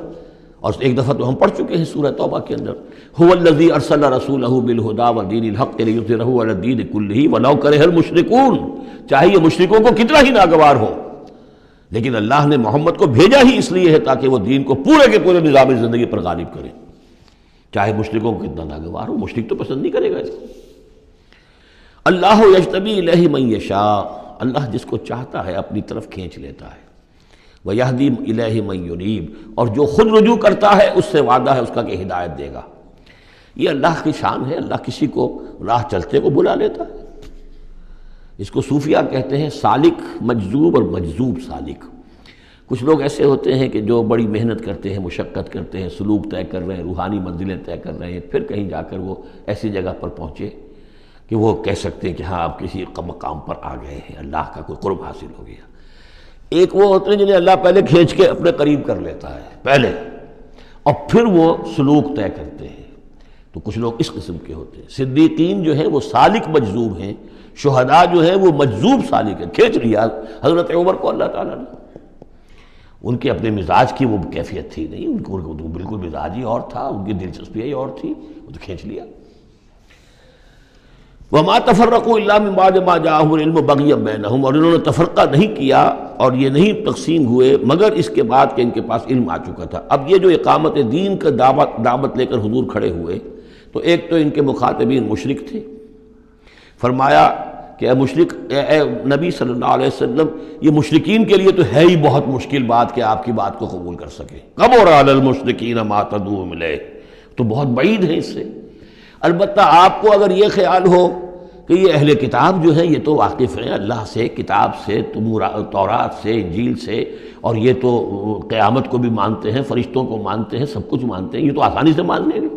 Speaker 1: اور ایک دفعہ تو ہم پڑھ چکے ہیں سورہ توبہ کے اندر، هو الذی ارسل رسولہ بالہدی ودین الحق لیظہرہ علی الدین کلہ ولو کرہ المشرکون، چاہے یہ مشرکوں کو کتنا ہی ناگوار ہو، لیکن اللہ نے محمد کو بھیجا ہی اس لیے ہے تاکہ وہ دین کو پورے کے پورے نظام زندگی پر غالب کرے، چاہے مشرکوں کو کتنا ناگوار ہو، مشرک تو پسند نہیں کرے گا اس کو۔ اللہ یجتبی الیہ من یشاء، اللہ جس کو چاہتا ہے اپنی طرف کھینچ لیتا ہے، وَيَهْدِي إِلَيْهِ مَن يُنِيبُ، اور جو خود رجوع کرتا ہے اس سے وعدہ ہے اس کا کہ ہدایت دے گا۔ یہ اللہ کی شان ہے، اللہ کسی کو راہ چلتے کو بلا لیتا ہے۔ اس کو صوفیہ کہتے ہیں سالک مجذوب اور مجذوب سالک۔ کچھ لوگ ایسے ہوتے ہیں کہ جو بڑی محنت کرتے ہیں، مشقت کرتے ہیں، سلوک طے کر رہے ہیں، روحانی منزلیں طے کر رہے ہیں، پھر کہیں جا کر وہ ایسی جگہ پر پہنچے کہ وہ کہہ سکتے ہیں کہ ہاں آپ کسی مقام پر آ گئے ہیں، اللہ کا کوئی قرب حاصل ہو گیا۔ ایک وہ ہوتے ہیں جنہیں اللہ پہلے کھینچ کے اپنے قریب کر لیتا ہے پہلے، اور پھر وہ سلوک طے کرتے ہیں، تو کچھ لوگ اس قسم کے ہوتے ہیں۔ صدیقین جو ہیں وہ سالک مجذوب ہیں، شہداء جو ہیں وہ مجذوب سالک ہیں، کھینچ لیا حضرت عمر کو اللہ تعالیٰ نے۔ ان کے اپنے مزاج کی وہ کیفیت تھی نہیں، ان کو بالکل مزاج ہی اور تھا، ان کی دلچسپی ہی اور تھی، وہ تو کھینچ لیا۔ وَمَا تَفَرَّقُوا إِلَّا مِن بَعْدِ مَا جَاءَهُمُ الْعِلْمُ بَغْيًا بَيْنَهُمْ، اور انہوں نے تفرقہ نہیں کیا اور یہ نہیں تقسیم ہوئے مگر اس کے بعد کہ ان کے پاس علم آ چکا تھا۔ اب یہ جو اقامت دین کا دعوت لے کر حضور کھڑے ہوئے تو ایک تو ان کے مخاطبین مشرک تھے، فرمایا کہ اے مشرک، اے نبی صلی اللہ علیہ وسلم، یہ مشرکین کے لیے تو ہے ہی بہت مشکل بات کہ آپ کی بات کو قبول کر سکے، کبر علی المشرکین ما تدعوہم الیہ، تو بہت بعید ہے اس سے۔ البتہ آپ کو اگر یہ خیال ہو کہ یہ اہل کتاب جو ہیں یہ تو واقف ہیں اللہ سے، کتاب سے، تورات سے، انجیل سے، اور یہ تو قیامت کو بھی مانتے ہیں، فرشتوں کو مانتے ہیں، سب کچھ مانتے ہیں، یہ تو آسانی سے مان لیں گے،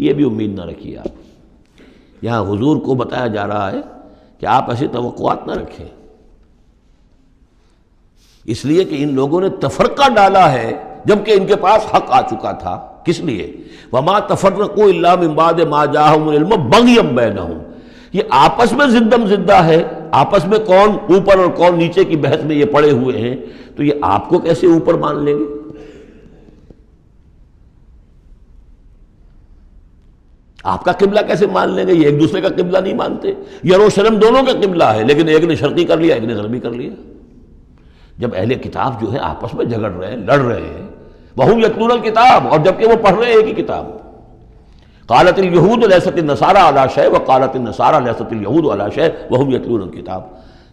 Speaker 1: یہ بھی امید نہ رکھیے آپ۔ یہاں حضور کو بتایا جا رہا ہے کہ آپ ایسی توقعات نہ رکھیں، اس لیے کہ ان لوگوں نے تفرقہ ڈالا ہے جبکہ ان کے پاس حق آ چکا تھا۔ کس لیے؟ وَمَا تَفَرَّقُوا إِلَّا مِن بَعْدِ مَا جَاءَهُمُ الْعِلْمُ بَغْيًا بَيْنَهُمْ، یہ آپس میں زدم زدہ ہے، آپس میں کون اوپر اور کون نیچے کی بحث میں یہ پڑے ہوئے ہیں، تو یہ آپ کو کیسے اوپر مان لیں گے؟ آپ کا قبلہ کیسے مان لیں گے؟ یہ ایک دوسرے کا قبلہ نہیں مانتے، یروشلم دونوں کا قبلہ ہے لیکن ایک نے شرقی کر لیا، ایک نے غربی کر لیا۔ جب اہل کتاب جو ہے آپس میں جھگڑ رہے ہیں، لڑ رہے ہیں، وَهُمْ يَتْلُونَ الْكِتَابَ، اور جبکہ وہ پڑھ رہے ہیں ایک ہی کتاب۔ قالت اليہود لیست النصارى علی شیء وقالت النصارى لیست اليہود علی شیء وَهُمْ يَتْلُونَ الْكِتَابَ۔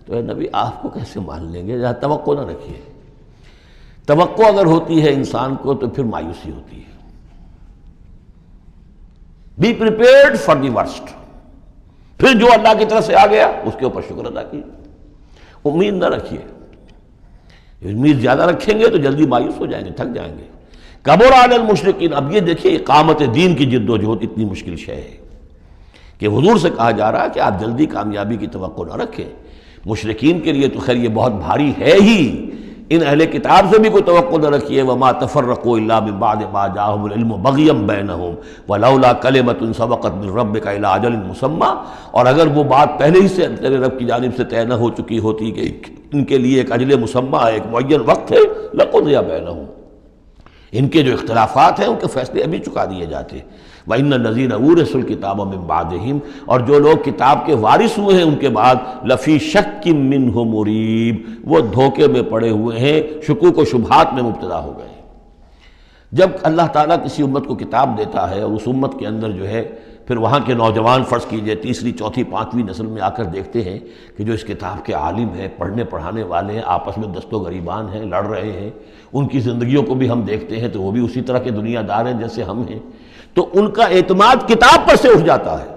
Speaker 1: تو اے نبی آپ کو کیسے مان لیں گے؟ توقع نہ رکھیے۔ توقع اگر ہوتی ہے انسان کو تو پھر مایوسی ہوتی ہے۔ Be prepared for the worst, پھر جو اللہ کی طرف سے آ گیا اس کے اوپر شکر ادا کیجیے، امید نہ رکھیے۔ امید زیادہ رکھیں گے تو جلدی مایوس ہو جائیں گے، تھک جائیں گے۔ کبر علی المشرکین، اب یہ دیکھیے اقامت دین کی جد و جہد اتنی مشکل شے ہے کہ حضور سے کہا جا رہا ہے کہ آپ جلدی کامیابی کی توقع نہ رکھیں۔ مشرکین کے لیے تو خیر یہ بہت بھاری ہے ہی، ان اہل کتاب سے بھی کوئی توقع نہ رکھیے۔ وما تفرقوا الا من بعد ما جاءهم العلم بغيا بينهم ولولا كلمة سبقت من ربك الى اجل مسمى، اور اگر وہ بات پہلے ہی سے تیرے رب کی جانب سے طے نہ ہو چکی ہوتی کہ ان کے لیے ایک اجل مسمى، ایک معین وقت ہے، لقضي بينهم، ان کے جو اختلافات ہیں ان کے فیصلے ابھی چکا دیے جاتے۔ وَإِنَّ الَّذِينَ أُورِثُوا الْكِتَابَ مِن بَعْدِهِمْ، اور جو لوگ کتاب کے وارث ہوئے ہیں ان کے بعد، لَفِي شَكٍّ مِّنْهُ مُرِيبٍ، وہ دھوکے میں پڑے ہوئے ہیں، شکوک و شبہات میں مبتلا ہو گئے ہیں۔ جب اللہ تعالیٰ کسی امت کو کتاب دیتا ہے اور اس امت کے اندر جو ہے پھر وہاں کے نوجوان فرض کیجئے تیسری چوتھی پانچویں نسل میں آ کر دیکھتے ہیں کہ جو اس کتاب کے عالم ہیں، پڑھنے پڑھانے والے ہیں، آپس میں دست و گریبان ہیں، لڑ رہے ہیں، ان کی زندگیوں کو بھی ہم دیکھتے ہیں تو وہ بھی اسی طرح کے دنیا دار ہیں جیسے ہم ہیں، تو ان کا اعتماد کتاب پر سے اٹھ جاتا ہے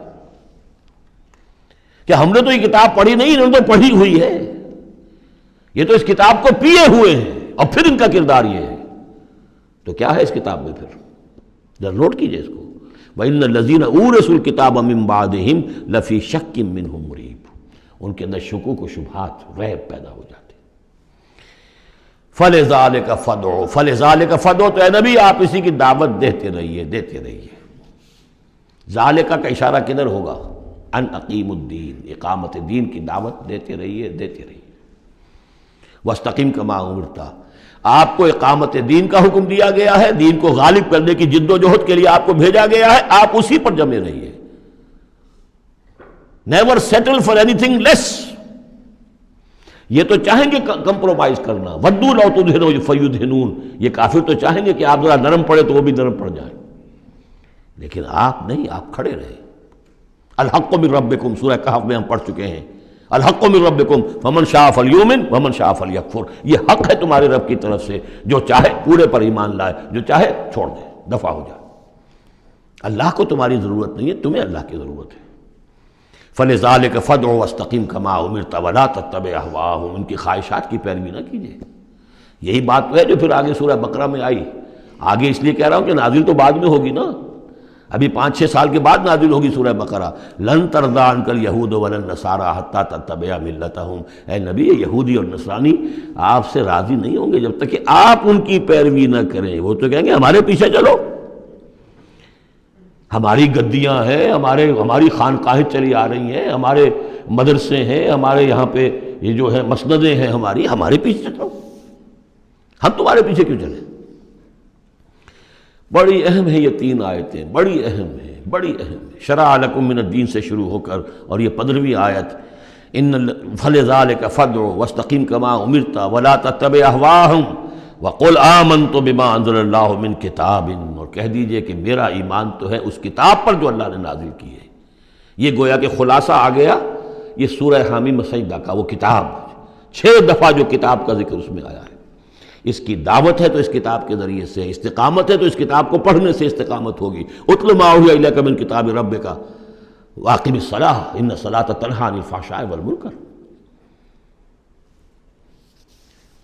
Speaker 1: کہ ہم نے تو یہ کتاب پڑھی نہیں، انہوں نے تو پڑھی ہوئی ہے، یہ تو اس کتاب کو پیے ہوئے ہیں، اور پھر ان کا کردار یہ ہے۔ تو کیا ہے اس کتاب میں؟ پھر ذرا نوٹ کیجئے اس کو، وَإِنَّ الَّذِينَ أُورِثُوا الْكِتَابَ مِن بَعْدِهِمْ لَفِي شَكٍّ مِّنْهُ مُرِيبٍ، ان کے اندر شکوک و شبہات، ریب پیدا ہو جاتے۔ وَإِنَّ الَّذِينَ أُورِثُوا الْكِتَابَ مِن بَعْدِهِمْ لَفِي شَكٍّ مِّنْهُ مُرِيبٍ، ان کے اندر شکوک و شبہات، ریب پیدا ہو جاتے۔ فلذالک فدعو، فلذالک فدعو، تو اے نبی آپ اسی کی دعوت دیتے رہیے، دیتے رہیے۔ ذالکہ کا اشارہ کدھر ہوگا؟ ان اقیم الدین، اقامت دین کی دعوت دیتے رہیے، دیتے رہیے۔ واستقم کما امرت، آپ کو اقامت دین کا حکم دیا گیا ہے، دین کو غالب کرنے کی جد و جہد کے لیے آپ کو بھیجا گیا ہے، آپ اسی پر جمے رہیے۔ Never settle for anything less. یہ تو چاہیں گے کمپرومائز کرنا، ودوا لو تدہنوا فیدہنون، یہ کافر تو چاہیں گے کہ آپ ذرا نرم پڑے تو وہ بھی نرم پڑ جائیں، لیکن آپ نہیں، آپ کھڑے رہے۔ الحق من ربکم، سورہ کہف میں ہم پڑھ چکے ہیں، الحق من ربکم فمن شاء فلیؤمن ومن شاء فلیکفر، یہ حق ہے تمہارے رب کی طرف سے، جو چاہے پورے پر ایمان لائے، جو چاہے چھوڑ دے، دفع ہو جائے۔ اللہ کو تمہاری ضرورت نہیں ہے، تمہیں اللہ کی ضرورت ہے۔ فلذالک فدع واستقم کما امرت ولا تتبع اہواءہم، ان کی خواہشات کی پیروی نہ کیجیے۔ یہی بات تو ہے جو پھر آگے سورہ بقرہ میں آئی۔ آگے اس لیے کہہ رہا ہوں کہ نازل تو بعد میں ہوگی نا، ابھی 5-6 سال کے بعد نازل ہوگی سورہ بقرہ۔ لن ترضی عنک الیہود ولا النصارى حتی تتبع ملتہم، اے نبی یہ یہودی اور نصرانی آپ سے راضی نہیں ہوں گے جب تک کہ آپ ان کی پیروی نہ کریں۔ وہ تو کہیں گے ہمارے پیچھے چلو، ہماری گدیاں ہیں، ہماری خانقاہیں چلی آ رہی ہیں، ہمارے مدرسے ہیں، ہمارے یہاں پہ یہ جو ہے مسندیں ہیں ہمارے پیچھے چلو، ہم تمہارے پیچھے کیوں چلیں؟ بڑی اہم ہے یہ 3 آیتیں، بڑی اہم ہے، بڑی اہم ہے۔ شرع لکم من الدین سے شروع ہو کر اور یہ 15ویں آیت، فلذالک فدع واستقم کما امرت ولا تتبع اہواءہم وقل آمنت بما انزل اللہ من کتاب، اور کہہ دیجئے کہ میرا ایمان تو ہے اس کتاب پر جو اللہ نے نازل کی ہے۔ یہ گویا کہ خلاصہ آ گیا یہ سورہ حامیم سجدہ کا، وہ کتاب 6 دفعہ جو کتاب کا ذکر اس میں آیا ہے۔ اس کی دعوت ہے تو اس کتاب کے ذریعے سے، استقامت ہے تو اس کتاب کو پڑھنے سے استقامت ہوگی۔ اتل ما اوحی الیک من کتاب ربک واقم الصلاۃ ان الصلاۃ تنہی عن الفحشاء والمنکر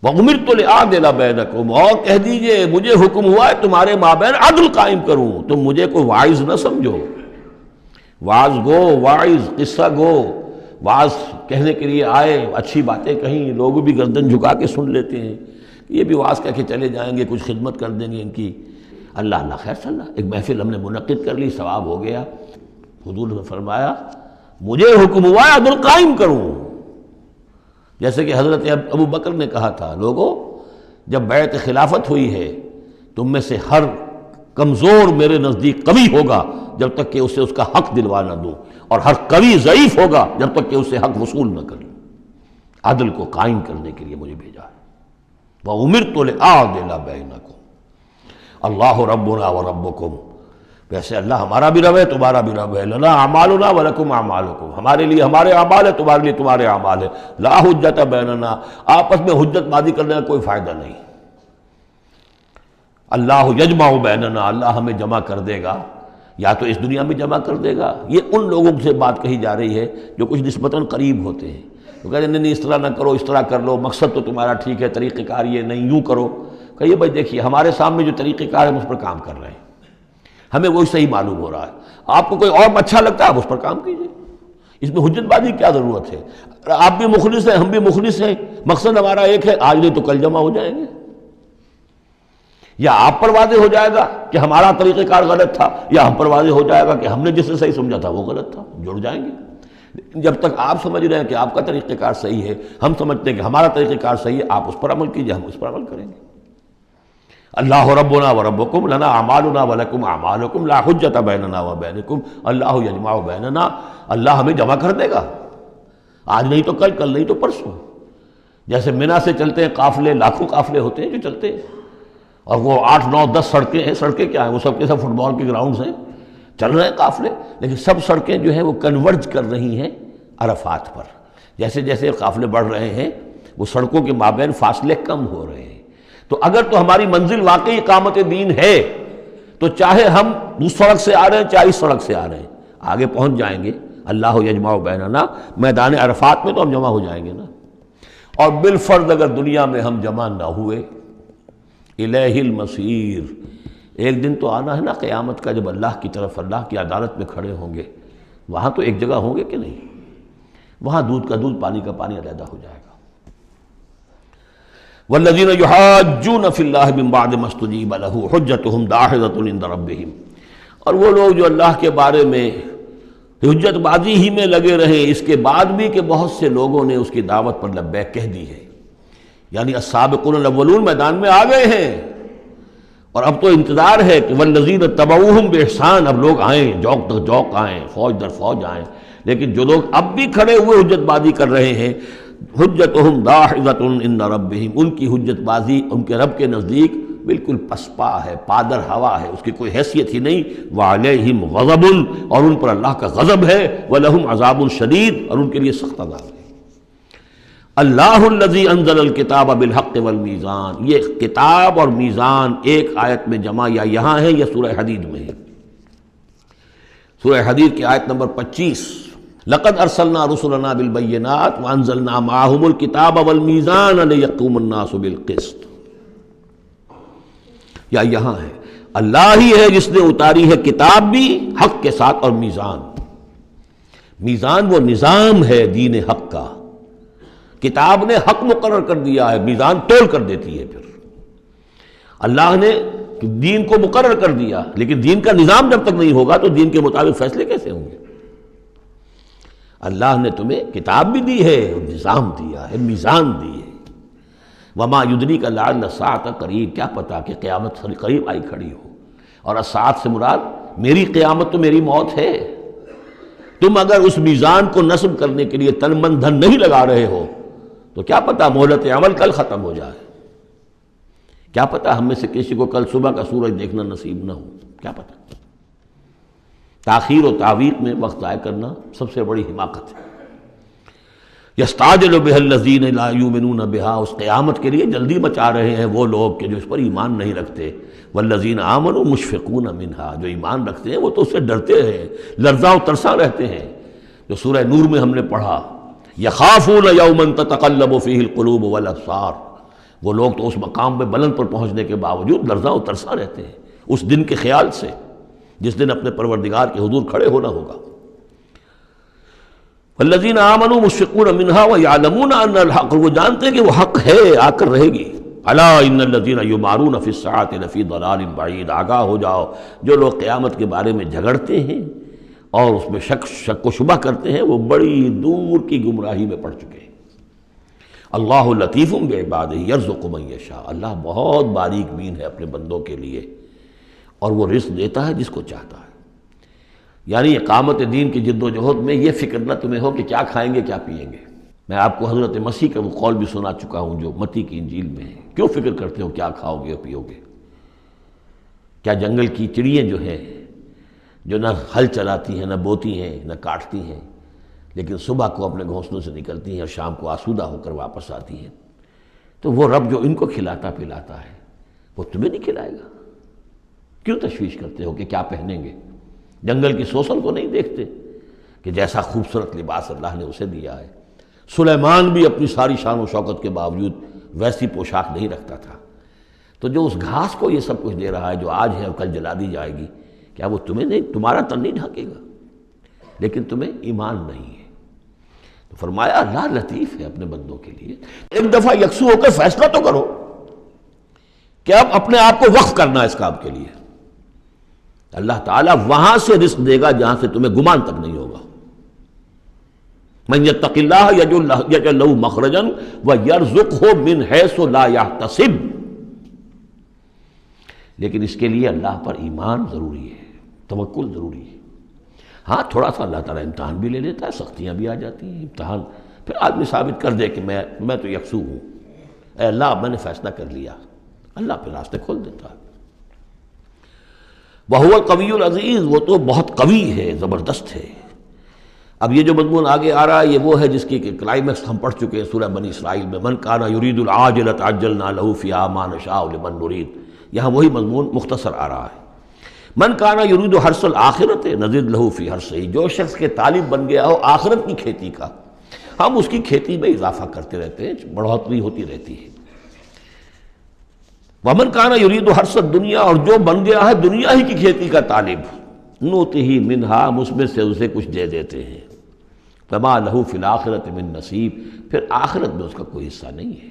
Speaker 1: وَأُمِرْتُ لِأَعْدِلَ بَيْنَكُمْ، اور کہہ دیجئے مجھے حکم ہوا ہے تمہارے مابین عدل قائم کروں۔ تم مجھے کوئی واعظ نہ سمجھو، واعظ گو، واعظ قصہ گو، واعظ کہنے کے لیے آئے، اچھی باتیں کہیں، لوگ بھی گردن جھکا کے سن لیتے ہیں، یہ بھی واعظ کہہ کے چلے جائیں گے، کچھ خدمت کر دیں گے ان کی، اللہ اللہ خیر صلی اللہ، ایک محفل ہم نے منعقد کر لی، ثواب ہو گیا۔ حضور نے فرمایا مجھے حکم ہوا ہے عدل قائم کروں، جیسے کہ حضرت ابو بکر نے کہا تھا، لوگوں جب بیعت خلافت ہوئی ہے تم میں سے ہر کمزور میرے نزدیک قوی ہوگا جب تک کہ اسے اس کا حق دلوا نہ دوں، اور ہر قوی ضعیف ہوگا جب تک کہ اسے حق وصول نہ کروں۔ عدل کو قائم کرنے کے لیے مجھے بھیجا ہے۔ وَأُمِرْتُ لِأَعْدِلَ بَيْنَكُمْ اللَّهُ رَبُّنَا وَرَبُّكُمْ، ویسے اللہ ہمارا بھی رب ہے تمہارا بھی رب ہے، لنا اعمالنا ولکم اعمالکم، ہمارے لیے ہمارے اعمال ہے تمہارے لیے تمہارے اعمال ہے، لا حجت بیننا، آپس میں حجت بازی کرنے کا کوئی فائدہ نہیں۔ اللہ یجمع بیننا، اللہ ہمیں جمع کر دے گا، یا تو اس دنیا میں جمع کر دے گا۔ یہ ان لوگوں سے بات کہی جا رہی ہے جو کچھ نسبتاً قریب ہوتے ہیں، تو کہتے ہیں نہیں اس طرح نہ کرو، اس طرح کر لو، مقصد تو تمہارا ٹھیک ہے، طریقہ کار یہ نہیں، یوں کرو۔ کہیے بھائی دیکھیے ہمارے سامنے جو طریقہ کار ہے ہم اس پر کام کر رہے ہیں، ہمیں وہی صحیح معلوم ہو رہا ہے، آپ کو کوئی اور اچھا لگتا ہے آپ اس پر کام کیجیے، اس میں حجت بازی کیا ضرورت ہے؟ آپ بھی مخلص ہیں ہم بھی مخلص ہیں، مقصد ہمارا ایک ہے، آج نہیں تو کل جمع ہو جائیں گے۔ یا آپ پر واضح ہو جائے گا کہ ہمارا طریقہ کار غلط تھا، یا ہم پر واضح ہو جائے گا کہ ہم نے جسے صحیح سمجھا تھا وہ غلط تھا، جڑ جائیں گے۔ جب تک آپ سمجھ رہے ہیں کہ آپ کا طریقہ کار صحیح ہے، ہم سمجھتے ہیں کہ ہمارا طریقہ کار صحیح ہے، آپ اس پر عمل کیجیے، ہم اس پر عمل کریں گے۔ اللہ ربنا وربکم لنا اعمالنا ولکم اعمالکم لا حجت بیننا وبینکم اللہ یجمع بیننا، اللہ ہمیں جمع کر دے گا، آج نہیں تو کل، کل نہیں تو پرسوں۔ جیسے منی سے چلتے ہیں قافلے، لاکھوں قافلے ہوتے ہیں جو چلتے ہیں، اور وہ 8 9 10 سڑکیں ہیں، سڑکیں کیا ہیں، وہ سب کے سب فٹ بال کے گراؤنڈز ہیں، چل رہے ہیں قافلے، لیکن سب سڑکیں جو ہیں وہ کنورج کر رہی ہیں عرفات پر۔ جیسے جیسے قافلے بڑھ رہے ہیں وہ سڑکوں کے مابین فاصلے کم ہو رہے ہیں۔ تو اگر تو ہماری منزل واقعی اقامت دین ہے تو چاہے ہم اس سڑک سے آ رہے ہیں چاہے اس سڑک سے آ رہے ہیں، آگے پہنچ جائیں گے۔ اللہ یجمع بیننا، میدان عرفات میں تو ہم جمع ہو جائیں گے نا۔ اور بالفرض اگر دنیا میں ہم جمع نہ ہوئے، الیہ المصیر، ایک دن تو آنا ہے نا قیامت کا، جب اللہ کی طرف اللہ کی عدالت میں کھڑے ہوں گے، وہاں تو ایک جگہ ہوں گے کہ نہیں؟ وہاں دودھ کا دودھ پانی کا پانی علیحدہ ہو جائے گا۔ والذین یحاجون فی اللہ من بعد ما استجیب لہ حجتہم داحضۃ عند ربہم، اور وہ لوگ جو اللہ کے بارے میں حجت بازی ہی میں لگے رہے اس کے بعد بھی کہ بہت سے لوگوں نے اس کی دعوت پر لبیک کہہ دی ہے، یعنی السابقون الاولون میدان میں آ گئے ہیں، اور اب تو انتظار ہے کہ والذین تبعوہم بإحسان، اب لوگ آئیں، جوق در جوق آئیں، فوج در فوج آئیں، لیکن جو لوگ اب بھی کھڑے ہوئے حجت بازی کر رہے ہیں، حجتہم داحضۃ عند ربہم، ان کی حجت بازی ان کے رب کے نزدیک بالکل پسپا ہے، پادر ہوا ہے، اس کی کوئی حیثیت ہی نہیں، وعلیہم غضب، اور ان پر اللہ کا غضب ہے، ولہم عذاب شدید، اور ان کے لیے سخت عذاب ہے۔ اللہ الذی انزل الکتاب بالحق والمیزان، یہ کتاب اور میزان ایک آیت میں جمع یا یہاں ہے یا سورہ حدید میں ہے۔ سورہ حدید کی آیت نمبر 25، لقد ارسلنا رسلنا بالبینات وانزلنا معهم الکتاب والمیزان لیقوم الناس بالقسط، یا یہاں ہے اللہ ہی ہے جس نے اتاری ہے کتاب بھی حق کے ساتھ اور میزان۔ میزان وہ نظام ہے دین حق کا، کتاب نے حق مقرر کر دیا ہے، میزان تول کر دیتی ہے۔ پھر اللہ نے دین کو مقرر کر دیا، لیکن دین کا نظام جب تک نہیں ہوگا تو دین کے مطابق فیصلے کیسے ہوں گے؟ اللہ نے تمہیں کتاب بھی دی ہے، نظام دیا ہے، میزان دی ہے۔ وما یدریک لعل الساعۃ قریب، کیا پتا کہ قیامت قریب آئی کھڑی ہو، اور الساعۃ سے مراد میری قیامت تو میری موت ہے۔ تم اگر اس میزان کو نصب کرنے کے لیے تن من دھن نہیں لگا رہے ہو تو کیا پتا مہلت عمل کل ختم ہو جائے، کیا پتا ہم میں سے کسی کو کل صبح کا سورج دیکھنا نصیب نہ ہو، کیا پتا۔ تاخیر و تعویق میں وقت ضائع کرنا سب سے بڑی حماقت ہے۔ یستعجل بها الذین لا یؤمنون بها، اس قیامت کے لیے جلدی مچا رہے ہیں وہ لوگ کہ جو اس پر ایمان نہیں رکھتے۔ والذین آمنوا مشفقون منها، جو ایمان رکھتے ہیں وہ تو اس سے ڈرتے ہیں، لرزاں و ترساں رہتے ہیں، جو سورہ نور میں ہم نے پڑھا یخافون یوما تتقلب فیہ القلوب والابصار، وہ لوگ تو اس مقام میں بلند پر پہنچنے کے باوجود لرزاں و ترساں رہتے ہیں اس دن کے خیال سے جس دن اپنے پروردگار کے حضور کھڑے ہونا ہوگا۔ والذین آمنوا مشفقون منها ویعلمون ان الحق، وہ جانتے ہیں کہ وہ حق ہے، آ کر رہے گی۔ الا ان الذین یمارون فی الساعۃ لفی ضلال بعید، آگاہ ہو جاؤ جو لوگ قیامت کے بارے میں جھگڑتے ہیں اور اس میں شک و شبہ کرتے ہیں وہ بڑی دور کی گمراہی میں پڑ چکے ہیں۔ اللہ لطیف بعبادہ یرزق من یشاء، اللہ بہت باریک بین ہے اپنے بندوں کے لیے، اور وہ رزق دیتا ہے جس کو چاہتا ہے۔ یعنی اقامت دین کی جد و جہد میں یہ فکر نہ تمہیں ہو کہ کیا کھائیں گے کیا پئیں گے۔ میں آپ کو حضرت مسیح کا وہ قول بھی سنا چکا ہوں جو متی کی انجیل میں ہے، کیوں فکر کرتے ہو کیا کھاؤ گے اور پیو گے؟ کیا جنگل کی چڑیاں جو ہیں جو نہ ہل چلاتی ہیں، نہ بوتی ہیں، نہ کاٹتی ہیں، لیکن صبح کو اپنے گھونسلوں سے نکلتی ہیں اور شام کو آسودہ ہو کر واپس آتی ہیں، تو وہ رب جو ان کو کھلاتا پلاتا ہے وہ تمہیں نہیں کھلائے گا؟ کیوں تشویش کرتے ہو کہ کیا پہنیں گے؟ جنگل کی سوسن کو نہیں دیکھتے کہ جیسا خوبصورت لباس اللہ نے اسے دیا ہے؟ سلیمان بھی اپنی ساری شان و شوکت کے باوجود ویسی پوشاک نہیں رکھتا تھا۔ تو جو اس گھاس کو یہ سب کچھ دے رہا ہے جو آج ہے اور کل جلا دی جائے گی، کیا وہ تمہیں نہیں، تمہارا تن نہیں ڈھانکے گا؟ لیکن تمہیں ایمان نہیں ہے۔ تو فرمایا اللہ لطیف ہے اپنے بندوں کے لیے۔ ایک دفعہ یکسو ہو کر فیصلہ تو کرو کہ اب اپنے آپ کو وقف کرنا ہے اس کام کے لیے۔ اللہ تعالیٰ وہاں سے رزق دے گا جہاں سے تمہیں گمان تک نہیں ہوگا۔ من یتق اللہ یجعل لہ مخرجا ویرزقہ من حیث لا یحتسب، لیکن اس کے لیے اللہ پر ایمان ضروری ہے، توکل ضروری ہے۔ ہاں تھوڑا سا اللہ تعالیٰ امتحان بھی لے لیتا ہے، سختیاں بھی آ جاتی ہیں، امتحان پھر آدمی ثابت کر دے کہ میں تو یکسو ہوں، اے اللہ اب میں نے فیصلہ کر لیا، اللہ پھر راستے کھول دیتا ہے۔ وَهُوَ الْقَوِيُّ الْعَزِيزُ، وہ تو بہت قوی ہے، زبردست ہے۔ اب یہ جو مضمون آگے آ رہا ہے یہ وہ ہے جس کی کلائمیکس ہم پڑھ چکے ہیں سورہ بنی اسرائیل میں، من کان یرید العاجلۃ عجلنا لہ فیہا ما نشاء لمن نرید۔ یہاں وہی مضمون مختصر آ رہا ہے۔ من کان یرید حرث الآخرۃ نزد لہ فی حرثہ، جو شخص کے طالب بن گیا ہو آخرت کی کھیتی کا، ہم اس کی کھیتی میں اضافہ کرتے رہتے ہیں، بڑھوتری ہوتی رہتی ہے۔ ومن کان یرید حرث الدنیا، اور جو بن گیا ہے دنیا ہی کی کھیتی کا طالب، نؤتہ منہا، ہم اس میں سے اسے کچھ دے دیتے ہیں، فما لہ فی الآخرۃ من نصیب، پھر آخرت میں اس کا کوئی حصہ نہیں ہے۔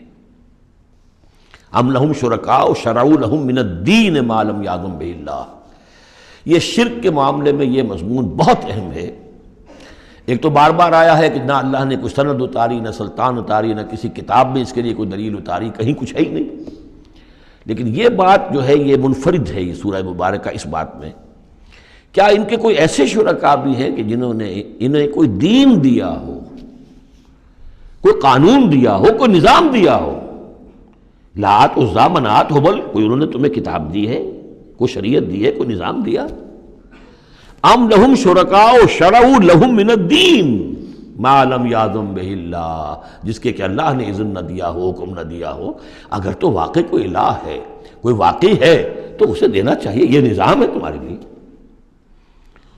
Speaker 1: ام لہم شرکاء شرعوا لہم من الدین ما لم یأذن بہ اللہ۔ یہ شرک کے معاملے میں یہ مضمون بہت اہم ہے۔ ایک تو بار بار آیا ہے کہ نہ اللہ نے کوئی سند اتاری، نہ سلطان اتاری، نہ کسی کتاب میں اس کے لیے کوئی دلیل اتاری، کہیں کچھ ہے ہی نہیں۔ لیکن یہ بات جو ہے یہ منفرد ہے یہ سورہ مبارکہ اس بات میں، کیا ان کے کوئی ایسے شرکاء بھی ہیں کہ جنہوں نے انہیں کوئی دین دیا ہو، کوئی قانون دیا ہو، کوئی نظام دیا ہو؟ لات عزیٰ منات ہبل، کوئی انہوں نے تمہیں کتاب دی ہے، کوئی شریعت دی ہے، کوئی نظام دیا؟ ام لہم شرکاء شرعوا لہم من الدین ما لم یأذن بہ اللہ، جس کے کہ اللہ نے اذن نہ دیا ہو، حکم نہ دیا ہو۔ اگر تو واقعی کوئی الہ ہے، کوئی واقعی ہے، تو اسے دینا چاہیے۔ یہ نظام ہے تمہارے لیے،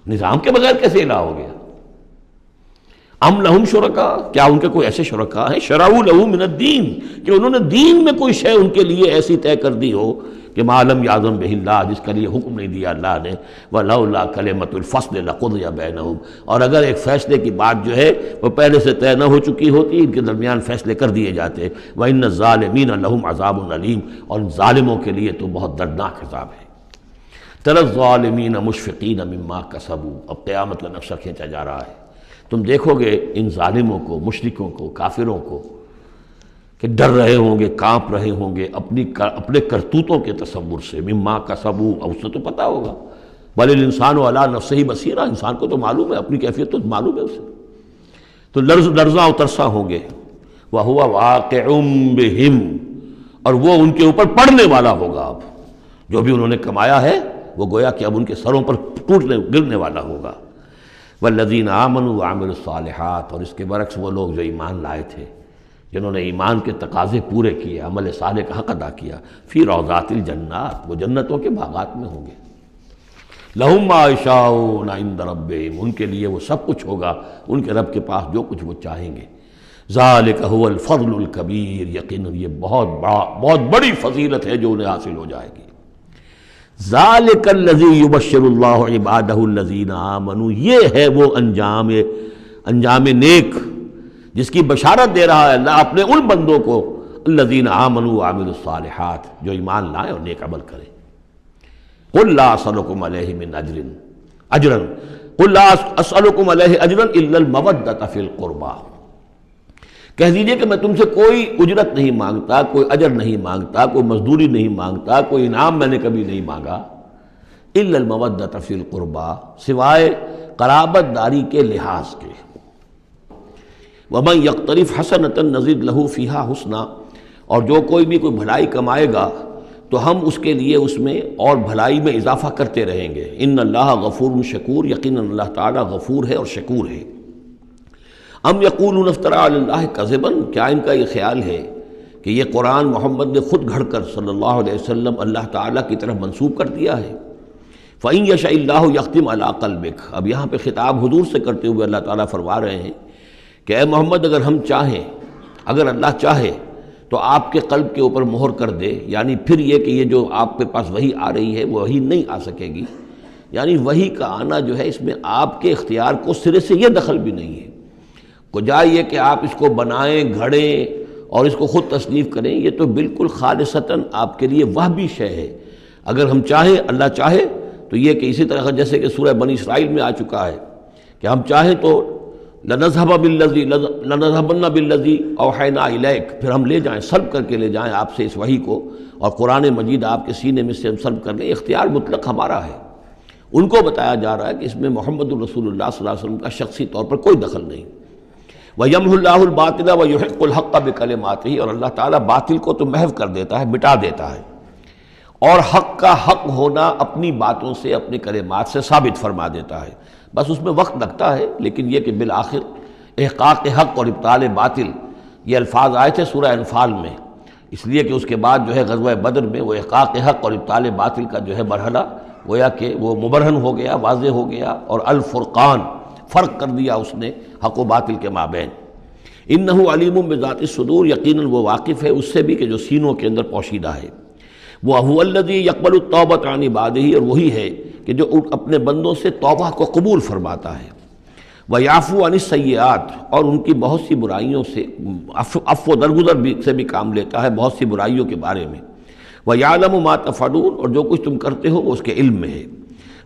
Speaker 1: نظام کے بغیر کیسے الہ ہو گیا؟ ام لہم شرکاء، کیا ان کے کوئی ایسے شرکاء ہیں شرعوا لہم من الدین کہ انہوں نے دین میں کوئی شے ان کے لیے ایسی طے کر دی ہو کہ ما لم یأذن بہ اللہ، جس کا لیے حکم نہیں دیا اللہ نے۔ وَلَوْلَا كَلِمَةُ الْفَصْلِ لَقُضِيَ بَيْنَهُمْ، اور اگر ایک فیصلے کی بات جو ہے وہ پہلے سے طے نہ ہو چکی ہوتی، ان کے درمیان فیصلے کر دیے جاتے۔ وَإِنَّ الظَّالِمِينَ لَهُمْ عَذَابٌ أَلِيمٌ، اور ان ظالموں کے لیے تو بہت دردناک عذاب ہے۔ تَرَى الظَّالِمِينَ مُشْفِقِينَ مِمَّا كَسَبُوا، اب قیامت کا نقشہ کھینچا جا رہا ہے۔ تم دیکھو گے ان ظالموں کو، مشرکوں کو، کافروں کو کہ ڈر رہے ہوں گے، کانپ رہے ہوں گے اپنے کرتوتوں کے تصور سے۔ مما کسبوا، اب اس سے تو پتہ ہوگا، بل الانسان علی نفسہ بصیرہ، انسان کو تو معلوم ہے، اپنی کیفیت تو معلوم ہے اسے، تو لرزاں و ترساں ہوں گے۔ وَهُوَ وَاقِعٌ بِهِمْ، اور وہ ان کے اوپر پڑنے والا ہوگا۔ اب جو بھی انہوں نے کمایا ہے وہ گویا کہ اب ان کے سروں پر گرنے والا ہوگا۔ وَالَّذِينَ آمَنُوا وَعَمِلُوا الصَّالِحَاتِ، اور اس کے برعکس وہ لوگ جو ایمان لائے تھے، جنہوں نے ایمان کے تقاضے پورے کیے، عمل صالح کا حق ادا کیا، فی روضات الجنات، وہ جنتوں کے باغات میں ہوں گے۔ لہم ما یشاءون عند ربہم، ان کے لیے وہ سب کچھ ہوگا ان کے رب کے پاس جو کچھ وہ چاہیں گے۔ ذالک هو الفضل الکبیر، یقیناً یہ بہت بڑی فضیلت ہے جو انہیں حاصل ہو جائے گی۔ ذالک الذی یبشر اللہ عبادہ الذین آمنوا، یہ ہے وہ انجام نیک جس کی بشارت دے رہا ہے اللہ اپنے ان بندوں کو، الذین آمنوا وعملوا الصالحات، جو ایمان لائیں اور نیک عمل کریں۔ قل لا اسألکم علیہ من اجرا قل لا اسألکم علیہ اجرا الا المودۃ فی القربى، کہہ دیجئے کہ میں تم سے کوئی اجرت نہیں مانگتا، کوئی اجر نہیں مانگتا، کوئی مزدوری نہیں مانگتا، کوئی انعام میں نے کبھی نہیں مانگا، الا المودۃ فی القربى، سوائے قرابت داری کے لحاظ کے۔ وَمَنْ يَقْتَرِفْ حَسَنَةً نَزِدْ لَهُ فِيهَا حُسْنًا، اور جو کوئی بھی کوئی بھلائی کمائے گا تو ہم اس کے لیے اس میں اور بھلائی میں اضافہ کرتے رہیں گے۔ ان اللہ غفور شکور، یقیناً اللہ تعالیٰ غفور ہے اور شکور ہے۔ ام یقولون افترى علی اللہ کذبا، کیا ان کا یہ خیال ہے کہ یہ قرآن محمد نے خود گھڑ کر صلی اللہ علیہ وسلم اللہ تعالیٰ کی طرف منسوب کر دیا ہے؟ فَإِن يَشَإِ اللَّهُ يَخْتِمْ عَلَىٰ قَلْبِكَ، اب یہاں پہ خطاب حضور سے کرتے ہوئے اللہ تعالیٰ فرما رہے ہیں کہ اے محمد اگر ہم چاہیں، اگر اللہ چاہے تو آپ کے قلب کے اوپر مہر کر دے، یعنی پھر یہ کہ یہ جو آپ کے پاس وحی آ رہی ہے وہ وحی نہیں آ سکے گی، یعنی وحی کا آنا جو ہے اس میں آپ کے اختیار کو سرے سے یہ دخل بھی نہیں ہے۔ کجا یہ کہ آپ اس کو بنائیں، گھڑیں اور اس کو خود تصنیف کریں، یہ تو بالکل خالصتاً آپ کے لیے وہبی شے ہے۔ اگر ہم چاہیں، اللہ چاہے تو یہ کہ اسی طرح جیسے کہ سورہ بنی اسرائیل میں آ چکا ہے کہ ہم چاہیں تو لَنَذْهَبَنَّ بِالَّذِي أَوْحَيْنَا إِلَيْكَ، پھر ہم لے جائیں، سلب کر کے لے جائیں آپ سے اس وحی کو، اور قرآن مجید آپ کے سینے میں سے ہم سلب کر لیں، اختیار مطلق ہمارا ہے۔ ان کو بتایا جا رہا ہے کہ اس میں محمد الرسول اللہ صلی اللہ علیہ وسلم کا شخصی طور پر کوئی دخل نہیں۔ وَيَمْحُو اللَّهُ الْبَاطِلَ وَيُحِقُّ الْحَقَّ بِكَلِمَاتِهِ، اور اللہ تعالیٰ باطل کو تو محو کر دیتا ہے، مٹا دیتا ہے، اور حق کا حق ہونا اپنی باتوں سے، اپنی کلمات سے ثابت فرما دیتا ہے۔ بس اس میں وقت لگتا ہے، لیکن یہ کہ بالآخر احقاق حق اور ابطال باطل، یہ الفاظ آئے تھے سورہ انفال میں، اس لیے کہ اس کے بعد جو ہے غزوہ بدر میں وہ احقاق حق اور ابطال باطل کا جو ہے مرحلہ گویا کہ وہ مبرہن ہو گیا، واضح ہو گیا، اور الفرقان، فرق کر دیا اس نے حق و باطل کے مابین۔ انہ علیم بذات الصدور، یقیناً وہ واقف ہے اس سے بھی کہ جو سینوں کے اندر پوشیدہ ہے۔ وَهُوَ الَّذِي يَقْبَلُ التَّوْبَةَ عَنْ عِبَادِهِ، اور وہی ہے کہ جو اپنے بندوں سے توبہ کو قبول فرماتا ہے۔ وَيَعْفُو عَنِ السَّيِّئَاتِ، اور ان کی بہت سی برائیوں سے عفو درگزر سے بھی کام لیتا ہے بہت سی برائیوں کے بارے میں۔ وَيَعْلَمُ مَا تَفْعَلُونَ، اور جو کچھ تم کرتے ہو وہ اس کے علم میں ہے۔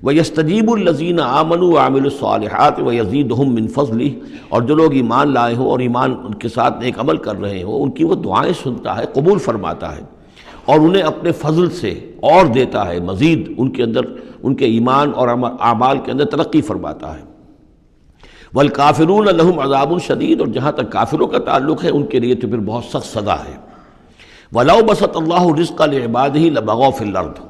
Speaker 1: وَيَسْتَجِيبُ الَّذِينَ آمَنُوا وَعَمِلُوا الصَّالِحَاتِ وَيَزِيدُهُم مِّن فَضْلِهِ، اور جو لوگ ایمان لائے ہوں اور ایمان کے ساتھ نیک عمل کر رہے ہوں ان کی وہ دعائیں سنتا ہے، قبول فرماتا ہے، اور انہیں اپنے فضل سے اور دیتا ہے، مزید ان کے اندر ان کے ایمان اور اعمال کے اندر ترقی فرماتا ہے۔ والکافرون لہم عذاب شدید، اور جہاں تک کافروں کا تعلق ہے ان کے لیے تو پھر بہت سخت سزا ہے۔ وَلَوْ بَسَطَ اللَّهُ الرِّزْقَ لِعِبَادِهِ لَبَغَوْا فِي الْأَرْضِ،